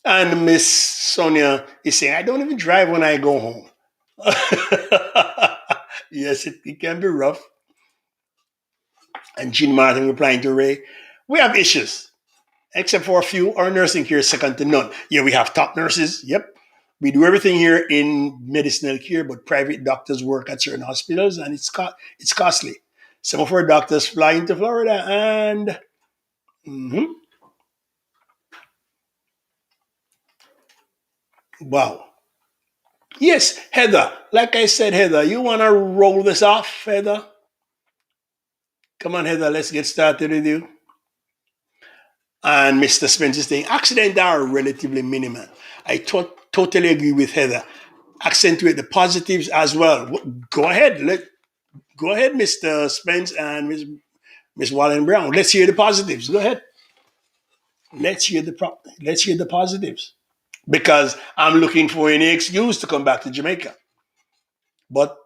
S1: And Miss Sonia is saying, I don't even drive when I go home. Yes, it can be rough. And Jean Martin replying to Ray, we have issues, except for a few. Our nursing care is second to none. Yeah, we have top nurses. Yep. We do everything here in medicinal care, but private doctors work at certain hospitals and it's costly. Some of our doctors fly into Florida and mhm, wow. Yes, Heather. Like I said, Heather, you want to roll this off, Heather? Come on, Heather, let's get started with you. And Mr. Spencer saying accidents are relatively minimal. I totally agree with Heather. Accentuate the positives as well. Go ahead. Go ahead, Mr. Spence and Miss Wallen Brown. Let's hear the positives. Go ahead. Let's hear the positives. Because I'm looking for any excuse to come back to Jamaica. But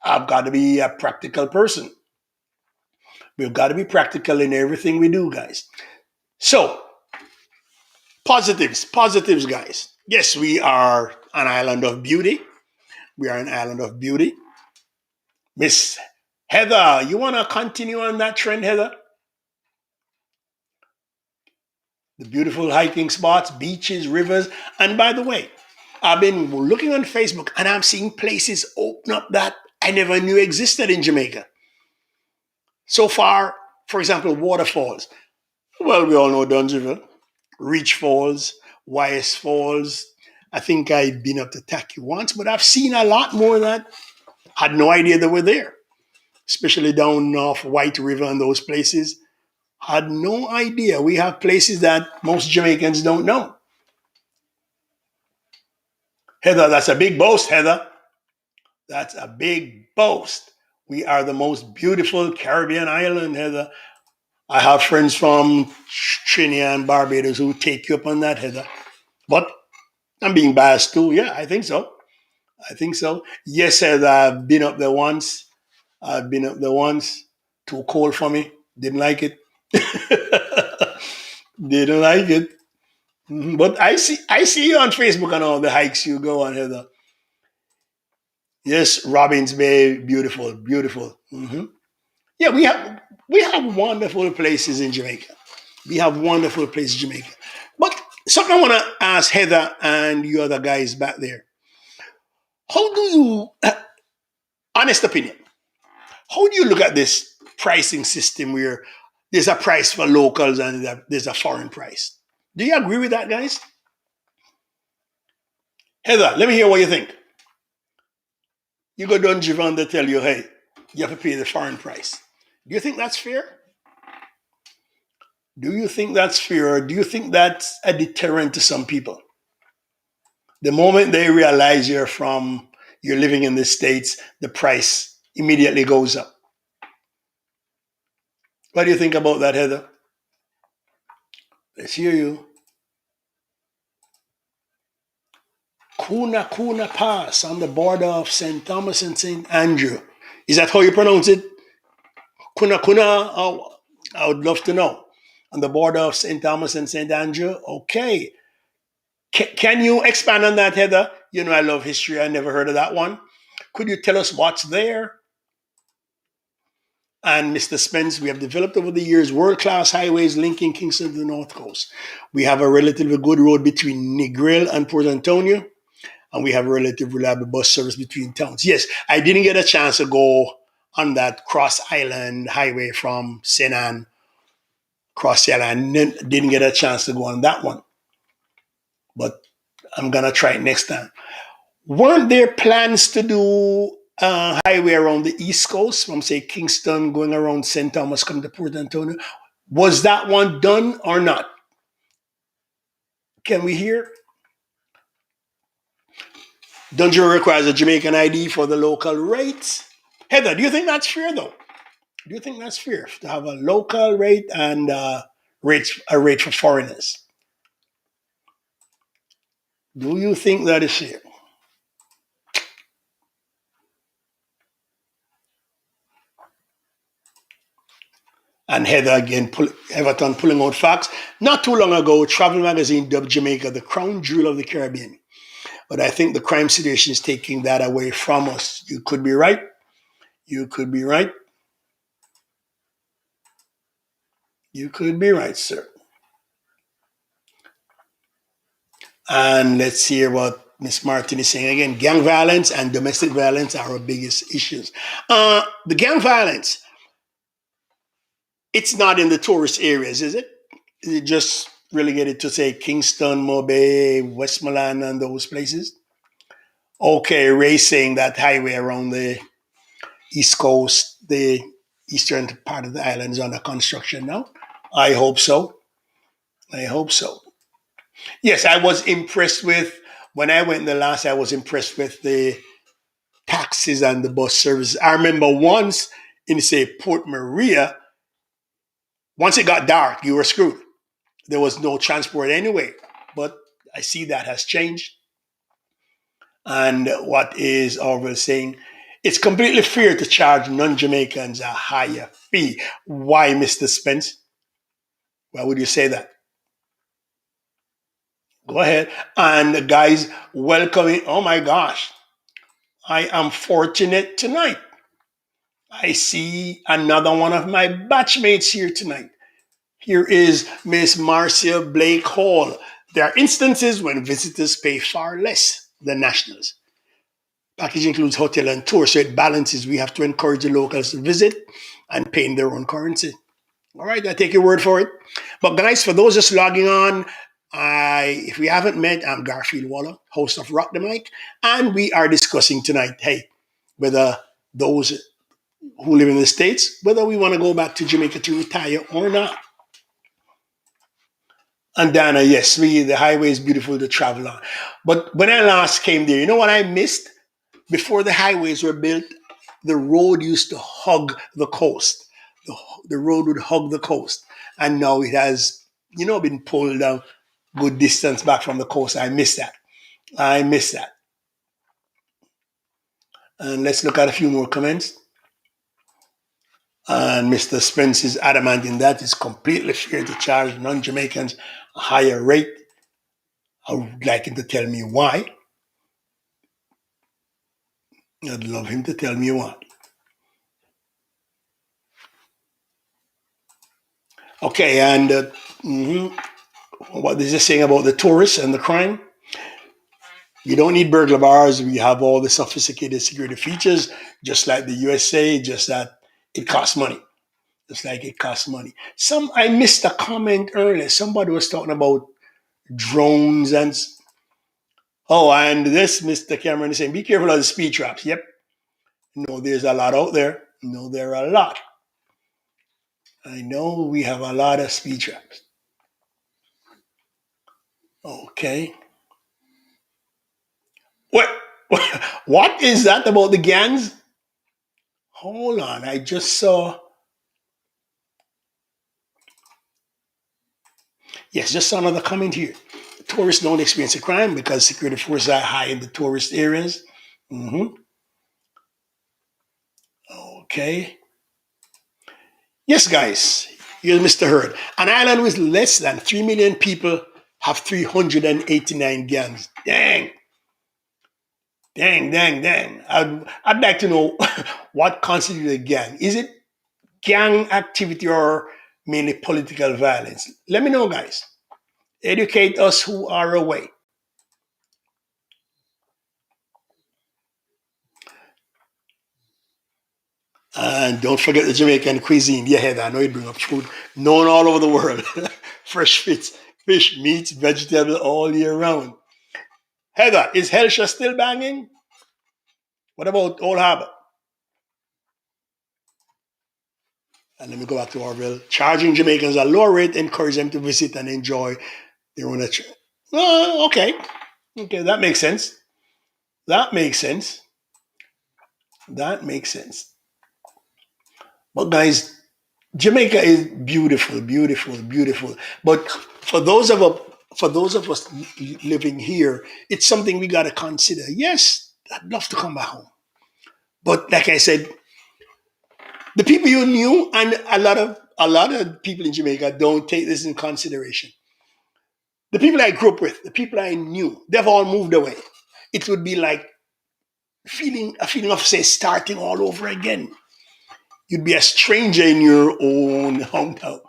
S1: I've got to be a practical person. We've got to be practical in everything we do, guys. So, positives, guys. Yes, we are an island of beauty. We are an island of beauty. Miss Heather, you want to continue on that trend, Heather? The beautiful hiking spots, beaches, rivers. And by the way, I've been looking on Facebook and I'm seeing places open up that I never knew existed in Jamaica. So far, for example, waterfalls. Well, we all know Dungieville, Reach Falls, YS Falls. I think I've been up to Taki once, but I've seen a lot more that had no idea they were there, especially down off White River and those places. Had no idea. We have places that most Jamaicans don't know. Heather, that's a big boast, Heather. That's a big boast. We are the most beautiful Caribbean island, Heather. I have friends from Trinidad and Barbados who take you up on that, Heather. But I'm being biased too. Yeah, I think so. I think so. Yes, Heather, I've been up there once. I've been up there once. Too cold for me. Didn't like it. Didn't like it. Mhm. But I see you on Facebook and all the hikes you go on, Heather. Yes, Robbins Bay, beautiful, beautiful. Yeah, we have wonderful places in Jamaica. We have wonderful places in Jamaica. But something I want to ask Heather and you other guys back there. How do you, honest opinion, how do you look at this pricing system where there's a price for locals and there's a foreign price? Do you agree with that, guys? Heather, let me hear what you think. You go down Javon, they tell you, hey, you have to pay the foreign price. Do you think that's fair? Do you think that's fair? Or do you think that's a deterrent to some people? The moment they realize you're living in the States, the price immediately goes up. What do you think about that, Heather? Let's hear you. Kuna Kuna Pass on the border of St. Thomas and St. Andrew. Is that how you pronounce it? Kuna Kuna? Oh, I would love to know. On the border of St. Thomas and St. Andrew? Okay. Can you expand on that, Heather? You know, I love history. I never heard of that one. Could you tell us what's there? And Mr. Spence, we have developed over the years world class highways linking Kingston to the North Coast. We have a relatively good road between Negril and Port Antonio, and we have a relatively reliable bus service between towns. Yes, I didn't get a chance to go on that cross island highway from St. Anne, cross the island. Didn't get a chance to go on that one, but I'm going to try it next time. Weren't there plans to do a highway around the East Coast from, say, Kingston, going around St. Thomas, coming to Port Antonio? Was that one done or not? Can we hear? Dungeon requires a Jamaican ID for the local rates. Heather, do you think that's fair, though? Do you think that's fair to have a local rate and a rate for foreigners? Do you think that is fair? And Heather again, Everton pulling out facts. Not too long ago, Travel Magazine dubbed Jamaica the crown jewel of the Caribbean. But I think the crime situation is taking that away from us. You could be right. You could be right. You could be right, sir. And let's hear what Miss Martin is saying again. Gang violence and domestic violence are our biggest issues. The gang violence, it's not in the tourist areas, is it? Is it just relegated to, say, Kingston, Mobay, Westmoreland, and those places? Okay, racing that highway around the East Coast, the eastern part of the island is under construction now. I hope so. I hope so. Yes, I was impressed with when I went the last. I was impressed with the taxis and the bus services. I remember once in, say, Port Maria, once it got dark, you were screwed. There was no transport anyway. But I see that has changed. And what is Orville saying? It's completely fair to charge non-Jamaicans a higher fee. Why, Mr. Spence? Why would you say that? Go ahead. And the guys welcoming, oh my gosh, I am fortunate tonight. I see another one of my batchmates here tonight. Here is Miss Marcia Blake Hall. There are instances when visitors pay far less. the nationals. Package includes hotel and tour, so it balances. We have to encourage the locals to visit and pay in their own currency. All right, I take your word for it. But guys, for those just logging on, if we haven't met, I'm Garfield Waller, host of Rock the Mic, and we are discussing tonight, hey, whether those who live in the States, whether we want to go back to Jamaica to retire or not. And Dana, yes, the highway is beautiful to travel on. But when I last came there, you know what I missed? Before the highways were built, the road used to hug the coast. The road would hug the coast. And now it has, been pulled down good distance back from the coast. I miss that. I miss that. And let's look at a few more comments. And Mr. Spence is adamant in that it's completely fair to charge non-Jamaicans a higher rate. I would like him to tell me why. I'd love him to tell me why. Okay, and what is this saying about the tourists and the crime? You don't need burglar bars. We have all the sophisticated security features, just like the USA, just that it costs money. Just like it costs money. I missed a comment earlier. Somebody was talking about drones and this Mr. Cameron is saying, be careful of the speed traps. Yep. No, there's a lot out there. No, there are a lot. I know we have a lot of speed traps. Okay. What? What is that about the gangs? Hold on. I just saw. Yes, just saw another comment here. Tourists don't experience a crime because security forces are high in the tourist areas. hmm Okay. Yes, guys. Here's Mr. Hurd. An island with less than 3 million people have 389 gangs. Dang. Dang, dang, dang. I'd like to know what constitutes a gang. Is it gang activity or mainly political violence? Let me know, guys. Educate us who are away. And don't forget the Jamaican cuisine. Yeah, Heather, I know you bring up food known all over the world. Fresh fish, meats, vegetable all year round. Heather, is Helsha still banging? What about Old Harbour? And let me go back to Orville. Charging Jamaicans a lower rate encourage them to visit and enjoy their own. Oh, okay. Okay, that makes sense. That makes sense. That makes sense. But guys, Jamaica is beautiful, beautiful, beautiful. But for those of us living here, it's something we gotta consider. Yes, I'd love to come back home. But like I said, the people you knew and a lot of people in Jamaica don't take this in consideration. The people I grew up with, the people I knew, they've all moved away. It would be like feeling a feeling of say starting all over again. You'd be a stranger in your own hometown.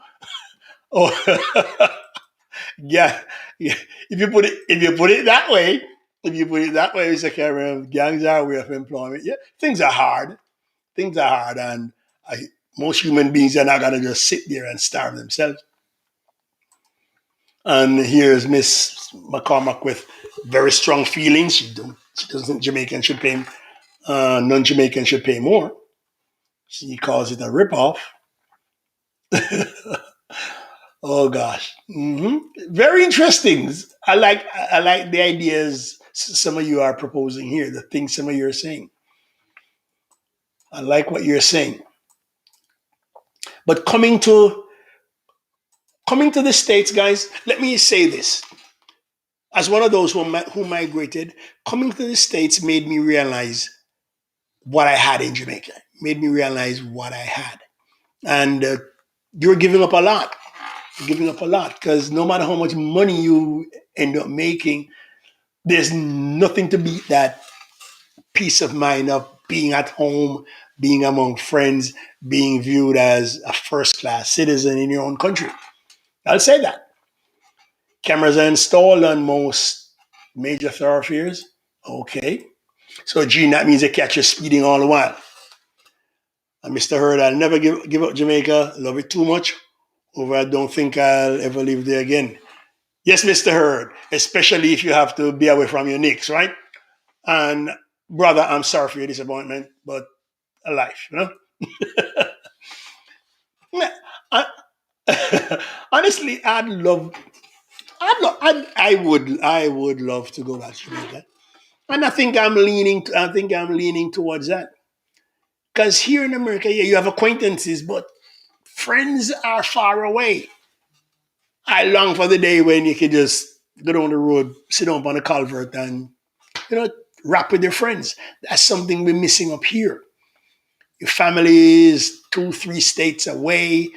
S1: Oh, yeah, yeah. If you put it that way, Mr. Cameron, gangs are a way of employment. Yeah, things are hard. Things are hard, and I, most human beings are not gonna just sit there and starve themselves. And here's Miss McCormack with very strong feelings. She doesn't Jamaican should pay non-Jamaican should pay more. She calls it a ripoff. Oh gosh, very interesting. I like the ideas some of you are proposing here. The things some of you are saying. I like what you're saying. But coming to the states, guys. Let me say this: as one of those who migrated, coming to the states made me realize what I had in Jamaica. Made me realize what I had, and you're giving up a lot. You're giving up a lot because no matter how much money you end up making, there's nothing to beat that peace of mind of being at home, being among friends, being viewed as a first class citizen in your own country. I'll say that. Cameras are installed on most major thoroughfares. Okay. So, Gene, that means they catch you speeding all the while. And Mr. Hurd, I'll never give up Jamaica. Love it too much. Over, I don't think I'll ever live there again. Yes, Mr. Hurd, especially if you have to be away from your Knicks, right? And brother, I'm sorry for your disappointment, but a life, you know. I, honestly, I would love to go back to Jamaica, and I think I'm leaning towards that because here in America, yeah, you have acquaintances, but friends are far away. I long for the day when you can just go down the road, sit down on a culvert, and you know, rap with your friends. That's something we're missing up here. Your family is two, three states away.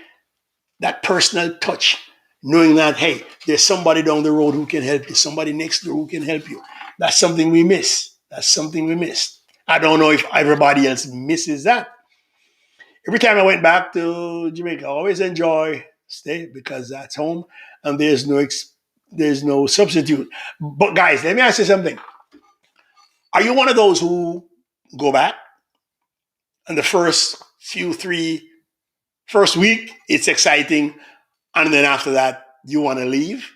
S1: That personal touch, knowing that, hey, there's somebody down the road who can help you, somebody next door who can help you. That's something we miss. That's something we miss. I don't know if everybody else misses that. Every time I went back to Jamaica, I always enjoy stay because that's home and there's no substitute. But guys, let me ask you something. Are you one of those who go back and the first week, it's exciting, and then after that, you want to leave?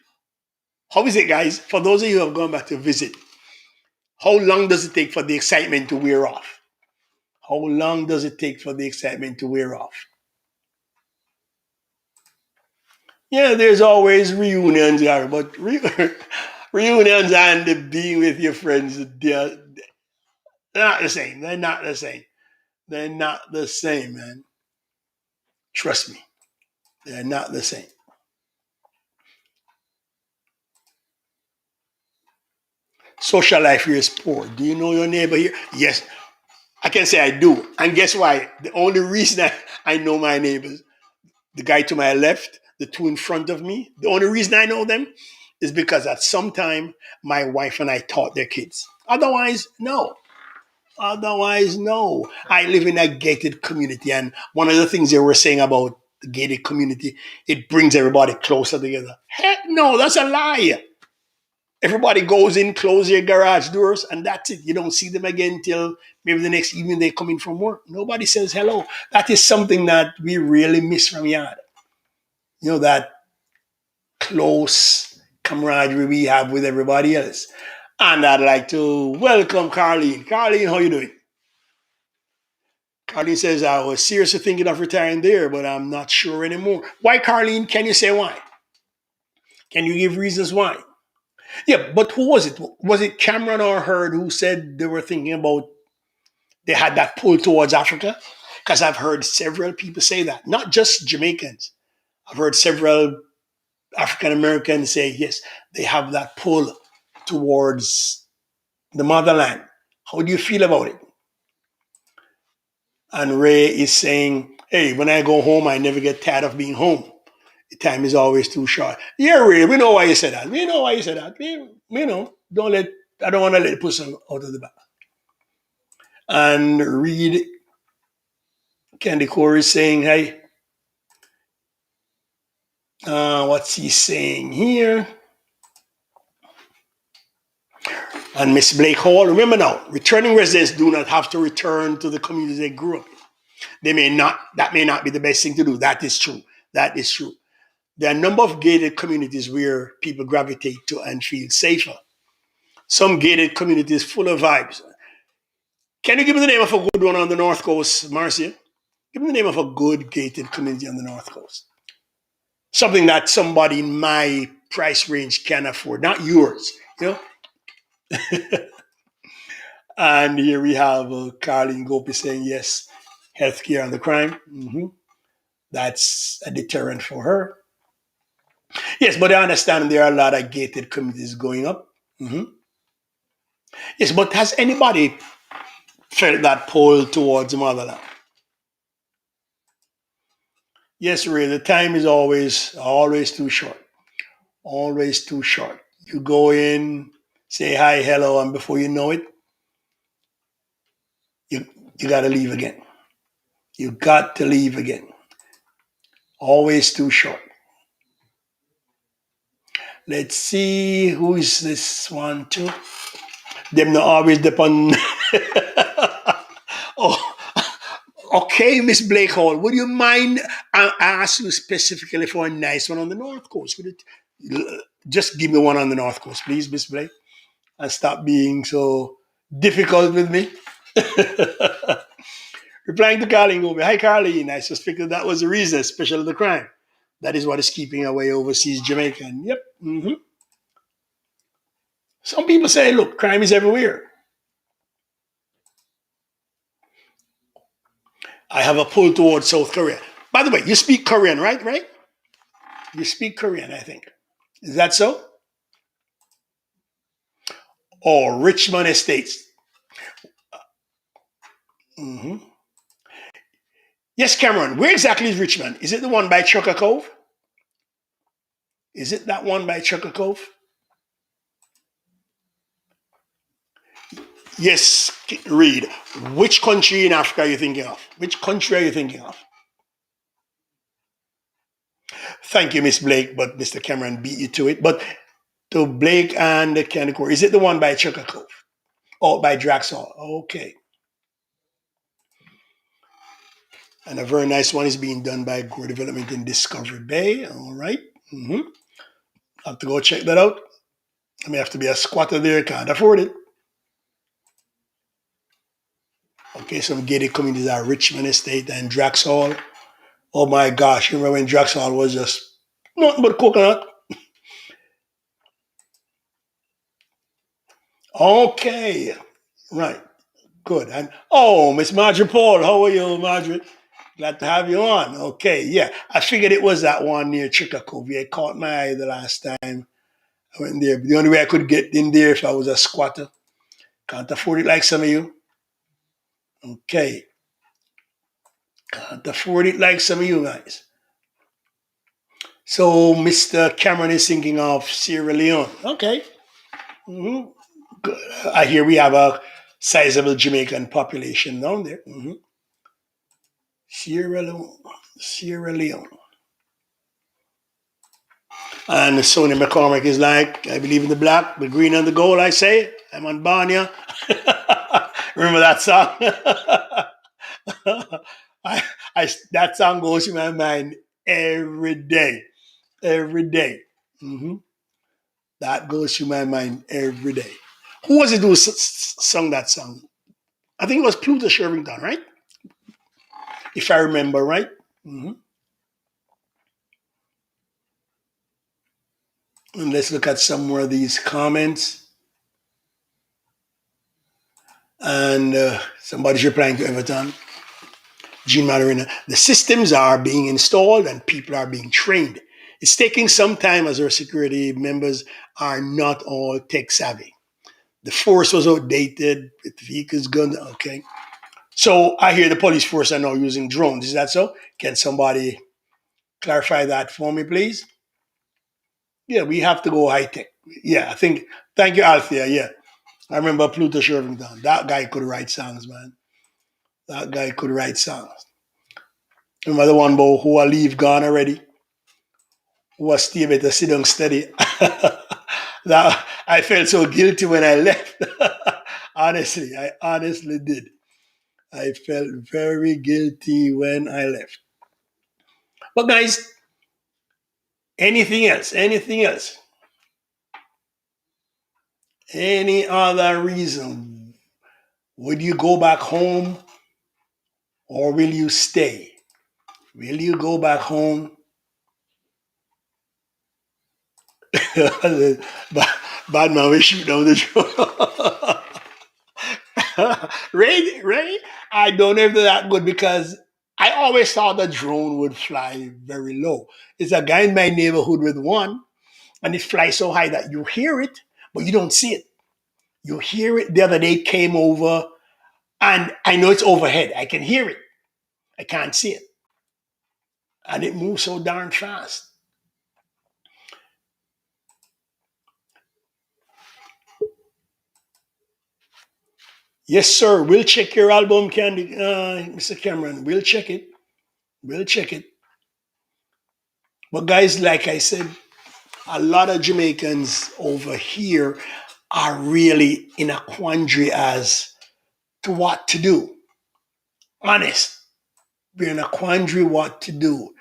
S1: How is it, guys? For those of you who have gone back to visit, how long does it take for the excitement to wear off? How long does it take for the excitement to wear off? Yeah, there's always reunions, yeah, but reunions and the being with your friends, they're not the same. They're not the same. They're not the same, man. Trust me, they're not the same. Social life here is poor. Do you know your neighbor here? Yes, I can say I do. And guess why? The only reason I know my neighbors, the guy to my left, the two in front of me, the only reason I know them is because at some time my wife and I taught their kids. Otherwise, no. Otherwise, no. I live in a gated community, and one of the things they were saying about the gated community, it brings everybody closer together. Heck no, that's a lie. Everybody goes in, close their garage doors, and that's it. You don't see them again till maybe the next evening they come in from work. Nobody says hello. That is something that we really miss from yard. You know, that close camaraderie we have with everybody else. And I'd like to welcome Carlene. Carlene, how you doing? Carlene says, I was seriously thinking of retiring there, but I'm not sure anymore. Why, Carlene? Can you say why? Can you give reasons why? Yeah, but who was it? Was it Cameron or Heard who said they were thinking about they had that pull towards Africa? Because I've heard several people say that, not just Jamaicans. I've heard several African Americans say, yes, they have that pull towards the motherland. How do you feel about it? And Ray is saying, hey, when I go home, I never get tired of being home. The time is always too short. Yeah, Ray, we know why you said that. We know why you said that. We know. I don't want to let the person out of the back. And Reed Candy Core is saying, hey, what's he saying here? And Miss Blake Hall, remember now, returning residents do not have to return to the community they grew up in. That may not be the best thing to do. That is true. That is true. There are a number of gated communities where people gravitate to and feel safer. Some gated communities full of vibes. Can you give me the name of a good one on the North Coast, Marcia? Give me the name of a good gated community on the North Coast. Something that somebody in my price range can afford, not yours. You know. And here we have Carlene Gopi saying yes, healthcare and the crime. That's a deterrent for her. Yes, but I understand there are a lot of gated communities going up. Mhm. Yes, but has anybody felt that pull towards the motherland? Yes, Ray, the time is always too short. Always too short. You go in, say hi, hello, and before you know it, you you gotta leave again. You got to leave again. Always too short. Let's see who is this one too. Them not always depend. Oh, okay, Miss Blake Hall, would you mind I ask you specifically for a nice one on the North Coast? Would it just give me one on the North Coast, please, Miss Blake, and stop being so difficult with me? Replying to Carleen over. Hi, Carleen. I suspected that was the reason, especially the crime. That is what is keeping away overseas Jamaica. And yep. Some people say, look, crime is everywhere. I have a pull towards South Korea. By the way, you speak Korean, right? Right? You speak Korean, I think. Is that so? Or Richmond Estates? hmm Yes, Cameron. Where exactly is Richmond? Is it the one by Chucker Cove? Is it that one by Chucker Cove? Yes, Reed. Which country in Africa are you thinking of? Which country are you thinking of? Thank you, Miss Blake, but Mr. Cameron beat you to it. But to Blake and the Canacor, is it the one by Chucker Cove? Oh, by Draxall. Okay. And a very nice one is being done by Gore Development in Discovery Bay. All right. Mm-hmm. Have to go check that out. I may have to be a squatter there. Can't afford it. Okay, some gated communities are Richmond Estate and Draxall. Oh my gosh, you remember when Draxall was just nothing but coconut? Okay, right, good. And oh, Miss Marjorie Paul, how are you, Marjorie? Glad to have you on. Okay, yeah, I figured it was that one near Chicago. It caught my eye the last time I went there. The only way I could get in there if I was a squatter. Can't afford it like some of you. Okay, can't afford it like some of you guys. So Mr. Cameron is thinking of Sierra Leone. Okay. hmm Good. I hear we have a sizable Jamaican population down there. Sierra Leone. Sierra Leone. And Sonny McCormick is like, I believe in the black, the green, and the gold, I say. I'm on Banya. Remember that song? I, that song goes in my mind every day. Every day. hmm That goes through my mind every day. Who was it who sung that song? I think it was Pluto Shervington, right? If I remember right. hmm And let's look at some more of these comments. And somebody's replying to Everton. Jean Marina. The systems are being installed and people are being trained. It's taking some time as our security members are not all tech savvy. The force was outdated with vehicles, guns. Okay. So I hear the police force are now using drones. Is that so? Can somebody clarify that for me, please? Yeah, we have to go high tech. Yeah, I think. Thank you, Althea. Yeah, I remember Pluto Shervington. That guy could write songs, man. That guy could write songs. Remember the one boy who I leave gone already? Who was stay better, sit down steady. That I felt so guilty when I left. Honestly, I honestly did. I felt very guilty when I left. But guys, anything else? Anything else? Any other reason? Would you go back home or will you stay? Will you go back home? Bad man, we shoot down the drone. Ray, I don't know if they're that good because I always thought the drone would fly very low. There's a guy in my neighborhood with one, and it flies so high that you hear it, but you don't see it. You hear it. The other day it came over, and I know it's overhead. I can hear it. I can't see it. And it moves so darn fast. Yes, sir. We'll check your album, Candy, Mr. Cameron. We'll check it. We'll check it. But guys, like I said, a lot of Jamaicans over here. are really in a quandary as to what to do. Honest, we're in a quandary what to do.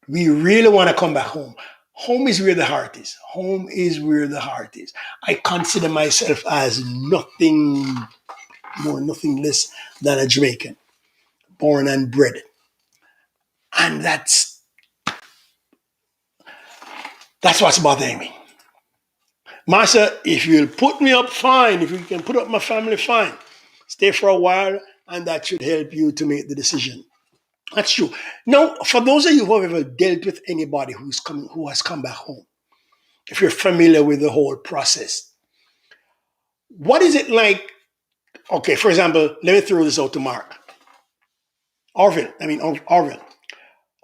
S1: We really want to come back home. Home is where the heart is. Home is where the heart is. I consider myself as nothing more, nothing less than a Jamaican, born and bred. And that's what's bothering me. Master, if you'll put me up, fine. If you can put up my family, fine. Stay for a while, and that should help you to make the decision. That's true. Now, for those of you who have ever dealt with anybody who has come back home, if you're familiar with the whole process, what is it like? Okay, for example, let me throw this out to Mark. Orville.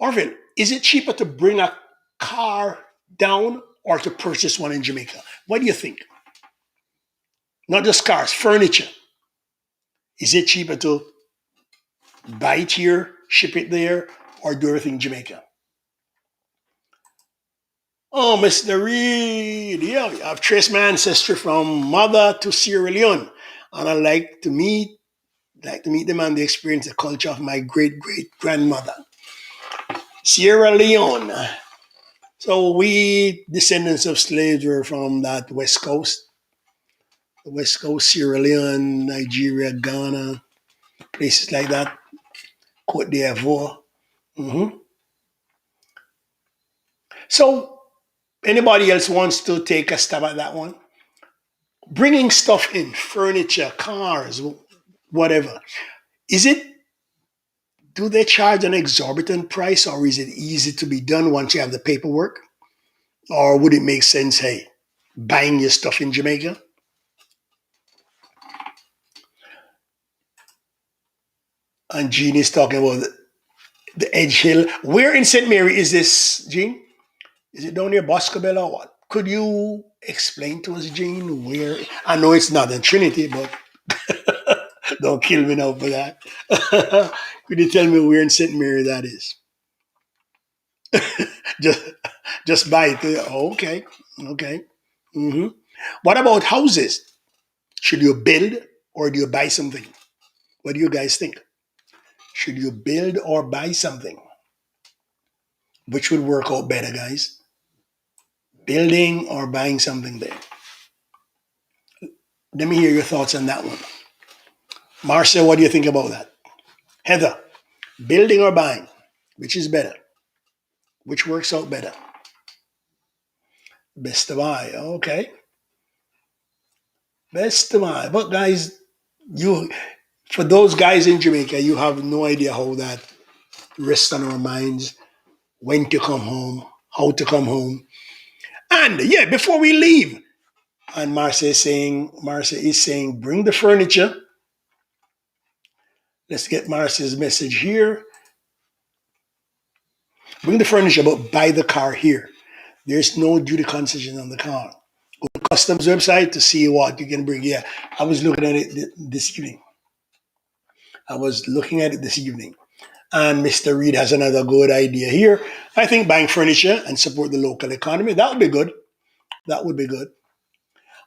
S1: Orville, is it cheaper to bring a car down or to purchase one in Jamaica? What do you think? Not just cars, furniture. Is it cheaper to buy it here, ship it there, or do everything in Jamaica? Oh, Mr. Reed, yeah, I've traced my ancestry from mother to Sierra Leone, and I like to meet them and the experience the culture of my great great grandmother, Sierra Leone. So we descendants of slaves were from that West Coast, Sierra Leone, Nigeria, Ghana, places like that, Cote d'Ivoire. Hmm. So anybody else wants to take a stab at that one? Bringing stuff in, furniture, cars, whatever. Is it, do they charge an exorbitant price or is it easy to be done once you have the paperwork? Or would it make sense, hey, buying your stuff in Jamaica? And Gene is talking about the Edge Hill. Where in St. Mary is this, Gene? Is it down near Boscobel or what? Could you explain to us, Gene, where? I know it's not in Trinity, but don't kill me now for that. Could you tell me where in St. Mary that is? just, just buy it. Oh, okay, okay. Hmm. What about houses? Should you build or do you buy something? What do you guys think? Should you build or buy something? Which would work out better, guys? Building or buying something there? Let me hear your thoughts on that one. Marcia, what do you think about that? Heather, building or buying? Which is better? Which works out better? Best to buy. Okay. Best to buy. But guys, you for those guys in Jamaica, you have no idea how that rests on our minds, when to come home, how to come home. And yeah, before we leave, and Marcia is saying, bring the furniture. Let's get Marcia's message here. Bring the furniture, but buy the car here. There's no duty concession on the car. Go to customs website to see what you can bring. Yeah, I was looking at it this evening. I was looking at it this evening. And Mr. Reed has another good idea here. I think buying furniture and support the local economy, that would be good. That would be good.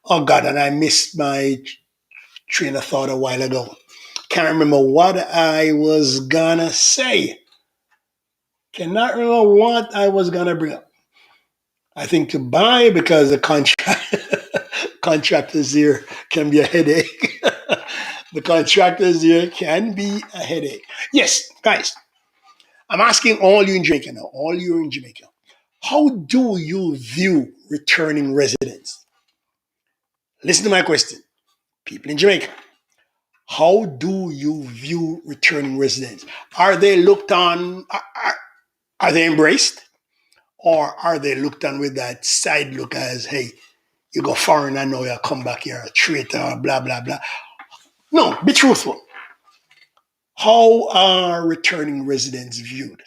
S1: Oh God, and I missed my train of thought a while ago. Can't remember what I was gonna say. Cannot remember what I was gonna bring up. I think to buy because the contractors here can be a headache. The contractors here can be a headache. Yes, guys, I'm asking all you in Jamaica now, all you in Jamaica, how do you view returning residents? Listen to my question. People in Jamaica, how do you view returning residents? Are they looked on, are they embraced? Or are they looked on with that side look as, hey, you go foreign and now you come back here, a traitor, blah, blah, blah. No, be truthful. How are returning residents viewed?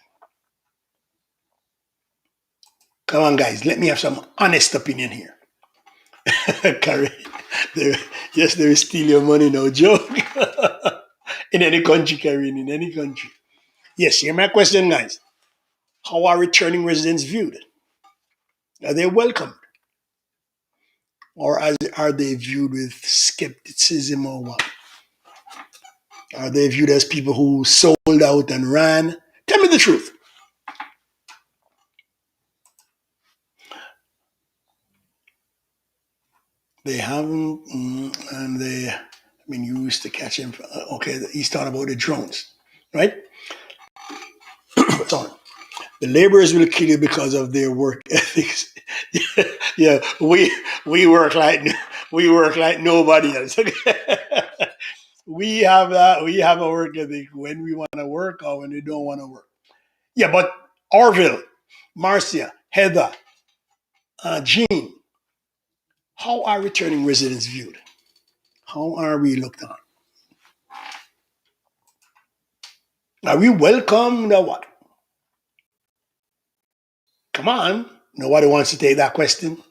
S1: Come on, guys, let me have some honest opinion here. Carrie, there, yes, there is still your money, no joke. In any country, Karen, in any country. Yes, hear my question, guys. How are returning residents viewed? Are they welcomed? or are they viewed with skepticism or what? Are they viewed as people who sold out and ran? Tell me the truth. They haven't, and they have been used to catch him. Okay, he's talking about the drones, right? Sorry. The laborers will kill you because of their work ethics. Yeah, we work like nobody else. We have that. We have a work ethic when we want to work or when we don't want to work. Yeah, but Orville, Marcia, Heather, Jean, how are returning residents viewed? How are we looked on? Are we welcomed or what? Come on. Nobody wants to take that question.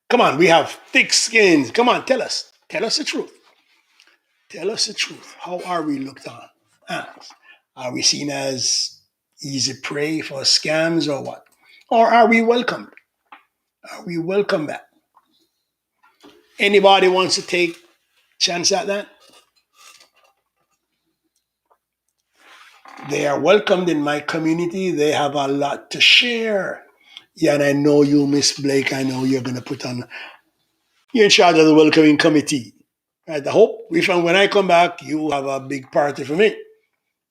S1: Come on, we have thick skins. Come on, tell us. Tell us the truth. Tell us the truth. How are we looked on? As? Are we seen as easy prey for scams or what? Or are we welcomed? Are we welcome back? Anybody wants to take chance at that? They are welcomed in my community. They have a lot to share. Yeah, and I know you, Miss Blake. I know you're going to put on, you're in charge of the welcoming committee. Right? I hope if and when I come back, you have a big party for me.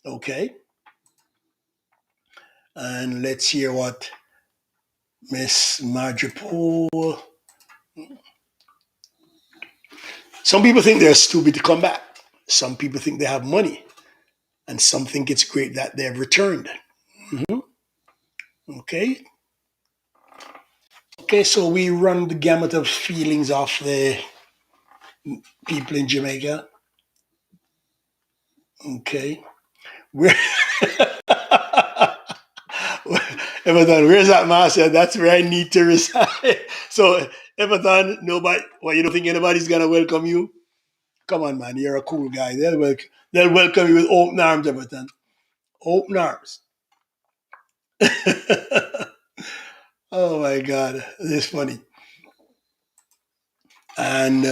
S1: Okay. And let's hear what Miss Marjorie Poole. Some people think they're stupid to come back. Some people think they have money. And some think it's great that they've returned. Mhm. Okay. Okay, so we run the gamut of feelings of the people in Jamaica. Okay. Where Everton, where's that master? That's where I need to reside. So Everton, nobody well, you don't think anybody's gonna welcome you? Come on, man, you're a cool guy. They'll welcome you with open arms, Everton. Open arms. Oh my God, it's funny. And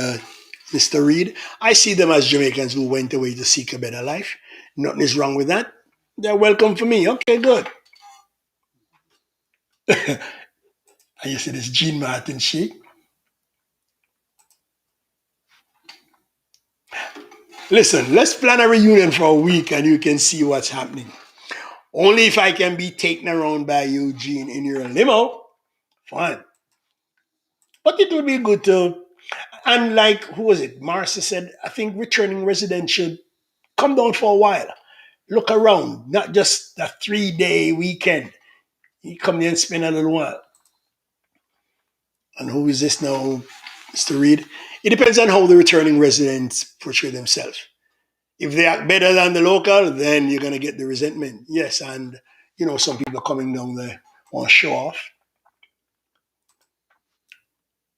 S1: Mr. Reed, I see them as Jamaicans who went away to seek a better life. Nothing is wrong with that. They're welcome for me. Okay, good. And you see this Jean Martin she. Listen, let's plan a reunion for a week and you can see what's happening. Only if I can be taken around by you, Jean, in your limo. Fine. But it would be good to, and like, who was it? Marcy said, I think returning residents should come down for a while. Look around, not just a 3 day weekend. You come there and spend a little while. And who is this now, Mr. Reed? It depends on how the returning residents portray themselves. If they act better than the local, then you're going to get the resentment. Yes, and some people are coming down there want to show off.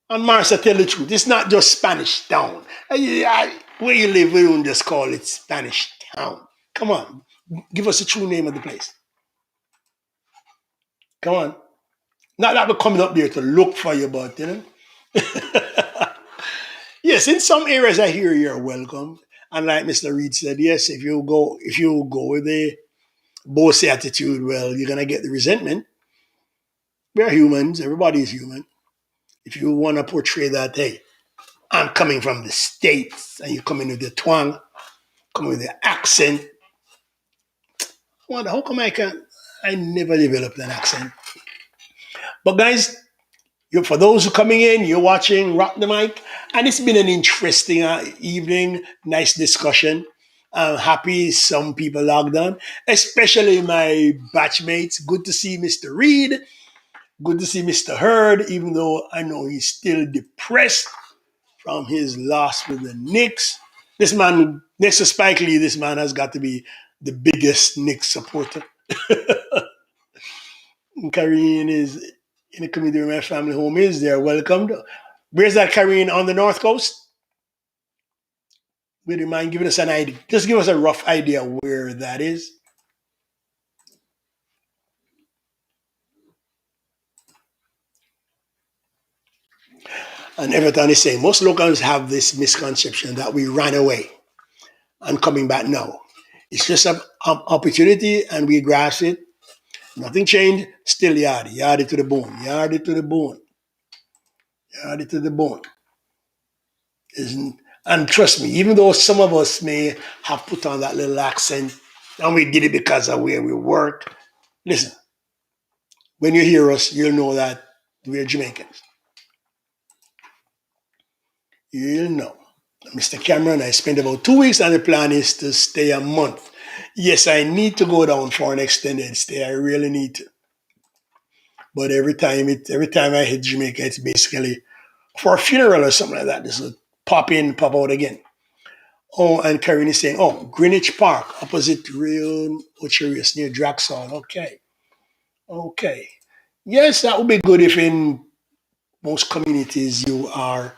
S1: And Marcia, tell the truth, it's not just Spanish Town. Where you live, we don't just call it Spanish Town. Come on, give us the true name of the place. Come on. Not that we're coming up there to look for you, but yes, in some areas I hear you're welcome. And like Mr. Reed said, yes, if you go with a bossy attitude, well, you're gonna get the resentment. We're humans, everybody is human. If you wanna portray that, hey, I'm coming from the States and you come in with the twang, come with the accent. I wonder how come I never developed an accent. But guys, for those who are coming in, you're watching Rock the Mic, and it's been an interesting evening. Nice discussion. I'm happy some people logged on, especially my batchmates. Good to see Mr. Reed. Good to see Mr. Hurd, even though I know he's still depressed from his loss with the Knicks. This man, next to Spike Lee, this man has got to be the biggest Knicks supporter. Karine is in the community where my family home is. They're welcomed. Where's that, Karine? On the North Coast? Would you mind giving us an idea? Just give us a rough idea where that is. And Everton is saying most locals have this misconception that we ran away and coming back now. It's just an opportunity and we grasp it. Nothing changed. Still yard, yard it to the bone, yard it to the bone, yard it to the bone. Isn't and trust me, even though some of us may have put on that little accent and we did it because of where we work, listen, when you hear us, you'll know that we're Jamaicans. You'll know. Mr. Cameron, I spent about 2 weeks and the plan is to stay a month. Yes, I need to go down for an extended stay. I really need to. But every time I hit Jamaica, it's basically for a funeral or something like that. This will pop in, pop out again. Oh, and Karen is saying, oh, Greenwich Park, opposite Real Ocherius near Draxall. Okay. Okay. Yes, that would be good if in most communities you are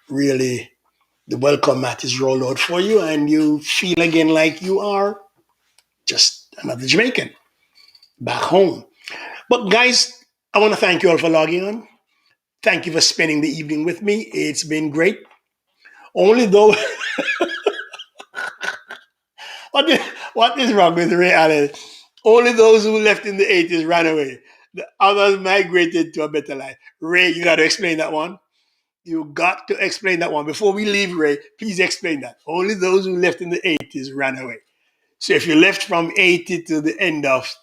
S1: really the welcome mat is rolled out for you and you feel again like you are just another Jamaican back home. But guys, I want to thank you all for logging on. Thank you for spending the evening with me. It's been great. Only though, what is, what is wrong with Ray Allen? Only those who left in the 80s ran away. The others migrated to a better life. Ray, you got to explain that one. You got to explain that one. Before we leave, Ray, please explain that. Only those who left in the 80s ran away. So if you left from 80 to the end of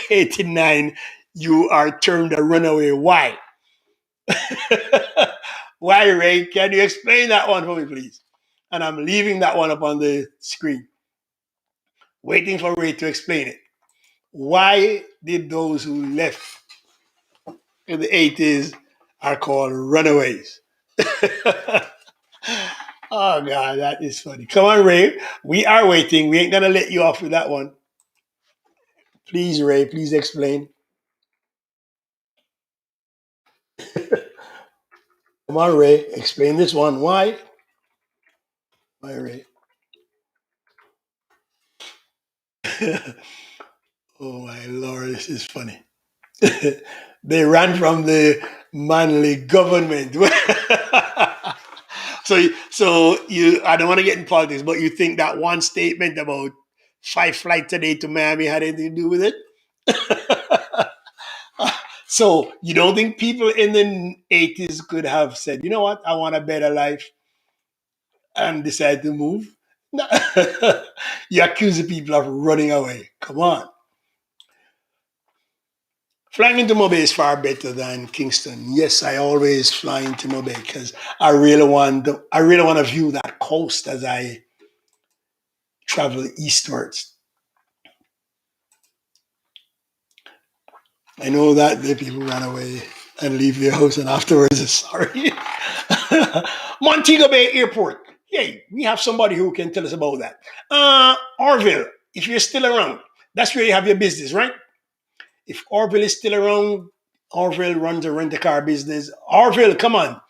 S1: 89, you are termed a runaway. Why? Why, Ray? Can you explain that one for me, please? And I'm leaving that one up on the screen, waiting for Ray to explain it. Why did those who left in the 80s are called runaways? Oh, God, that is funny. Come on, Ray. We are waiting. We ain't going to let you off with that one. Please, Ray, please explain. Come on, Ray, explain this one. Why? Why, Ray? Oh, my Lord, this is funny. They ran from the manly government. So I don't want to get in politics, but you think that one statement about 5 flights a day to Miami had anything to do with it? So you don't think people in the 80s could have said, you know what, I want a better life and decide to move? No. You accuse the people of running away. Come on. Flying into Mobay is far better than Kingston. Yes, I always fly into Mobay because I really want to view that coast as I travel eastwards. I know that the people ran away and leave their house and afterwards is sorry. Montego Bay Airport. Hey, we have somebody who can tell us about that. Orville, if you're still around, that's where you have your business, right? If Orville is still around, Orville runs a rent a car business. Orville, come on.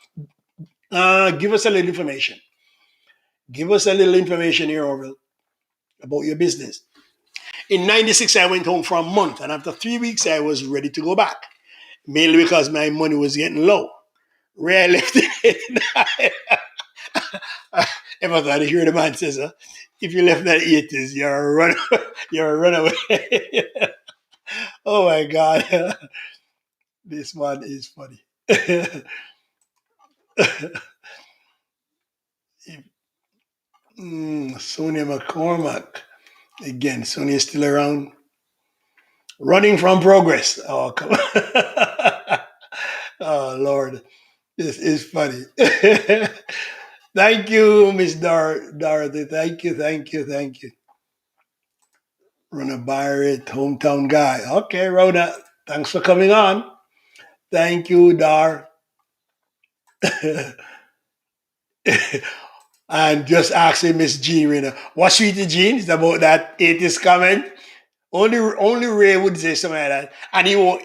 S1: Give us a little information. Give us a little information here, Orville, about your business. In 96, I went home for a month, and after 3 weeks, I was ready to go back, mainly because my money was getting low. Ray left it. Ever thought to hear the man says, if you left that 80s, you're a runaway. Oh my God. This one is funny. Sonia McCormack. Again, Sonia is still around. Running from progress. Oh, come on. Oh, Lord. This is funny. Thank you, Miss Dorothy. Thank you, thank you, thank you. Rona Byron, hometown guy. Okay, Rona, thanks for coming on. Thank you, Dar. And just asking Miss Jean, what sweetie Jean is about that 80s comment. Only Ray would say something like that. And he won't.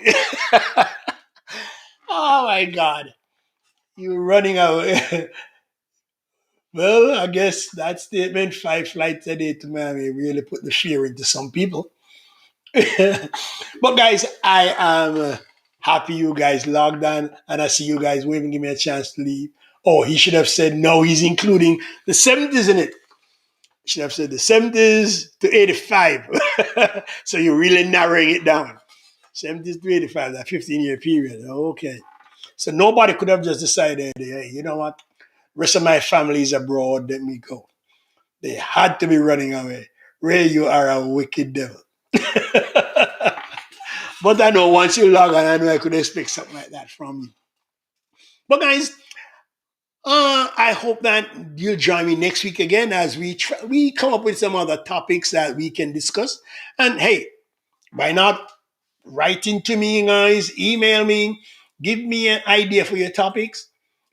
S1: Oh my God. You're running out. Well, I guess that statement, 5 flights a day to Miami, really put the fear into some people. But guys, I am happy you guys logged on and I see you guys waving, give me a chance to leave. Oh, he should have said no, he's including the 70s in it. He should have said the 70s to 85. So you're really narrowing it down. 70s to 85, that 15-year period. Okay. So nobody could have just decided, hey, you know what? Rest of my family is abroad, let me go. They had to be running away. Ray, you are a wicked devil. But I know once you log on, I know I could expect something like that from you. But guys, I hope that you'll join me next week again as we come up with some other topics that we can discuss. And hey, why not write into me, guys? Email me. Give me an idea for your topics.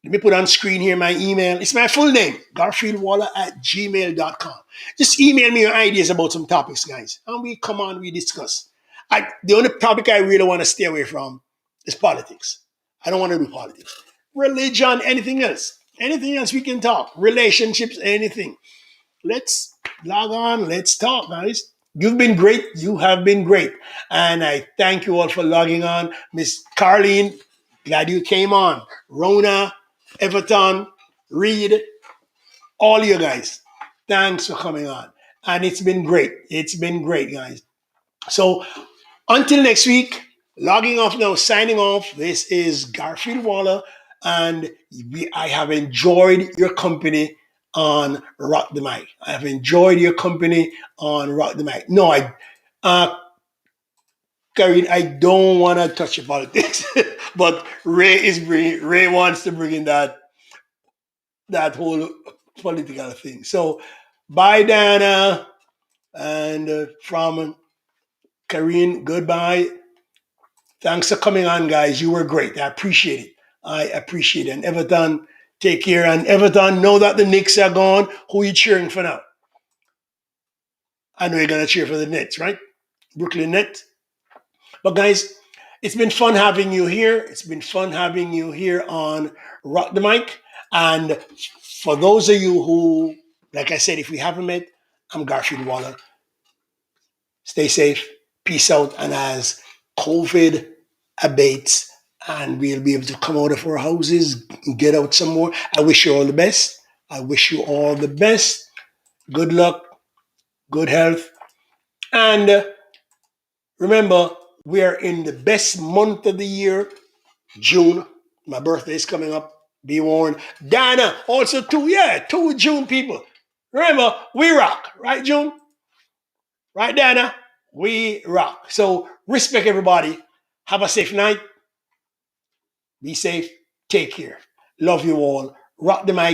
S1: Let me put on screen here my email. It's my full name, garfieldwaller@gmail.com. Just email me your ideas about some topics, guys. And we come on, we discuss. The only topic I really want to stay away from is politics. I don't want to do politics. Religion, anything else. Anything else we can talk. Relationships, anything. Let's log on. Let's talk, guys. You've been great. You have been great. And I thank you all for logging on. Miss Carlene, glad you came on. Rona, Everton, Reed, all you guys. Thanks for coming on. And it's been great. It's been great, guys. So until next week, logging off now, signing off. This is Garfield Waller, and I have enjoyed your company on Rock the Mic. I have enjoyed your company on Rock the Mic. No, uh, Karine, I don't want to touch your politics, but Ray wants to bring in that whole political thing. So, bye, Dana, and from Karine, goodbye. Thanks for coming on, guys. You were great. I appreciate it. I appreciate it. And Everton, take care. And Everton, know that the Knicks are gone. Who are you cheering for now? I know you're going to cheer for the Nets, right? Brooklyn Nets. But guys, it's been fun having you here. It's been fun having you here on Rock the Mic. And for those of you who, like I said, if we haven't met, I'm Garfield Waller. Stay safe. Peace out. And as COVID abates and we'll be able to come out of our houses, get out some more, I wish you all the best. I wish you all the best. Good luck, good health. And remember, we are in the best month of the year, June. My birthday is coming up. Be warned. Dana, also two, yeah, 2 June people. Remember, we rock, right, June? Right, Dana? We rock. So respect everybody. Have a safe night. Be safe. Take care. Love you all. Rock the mic.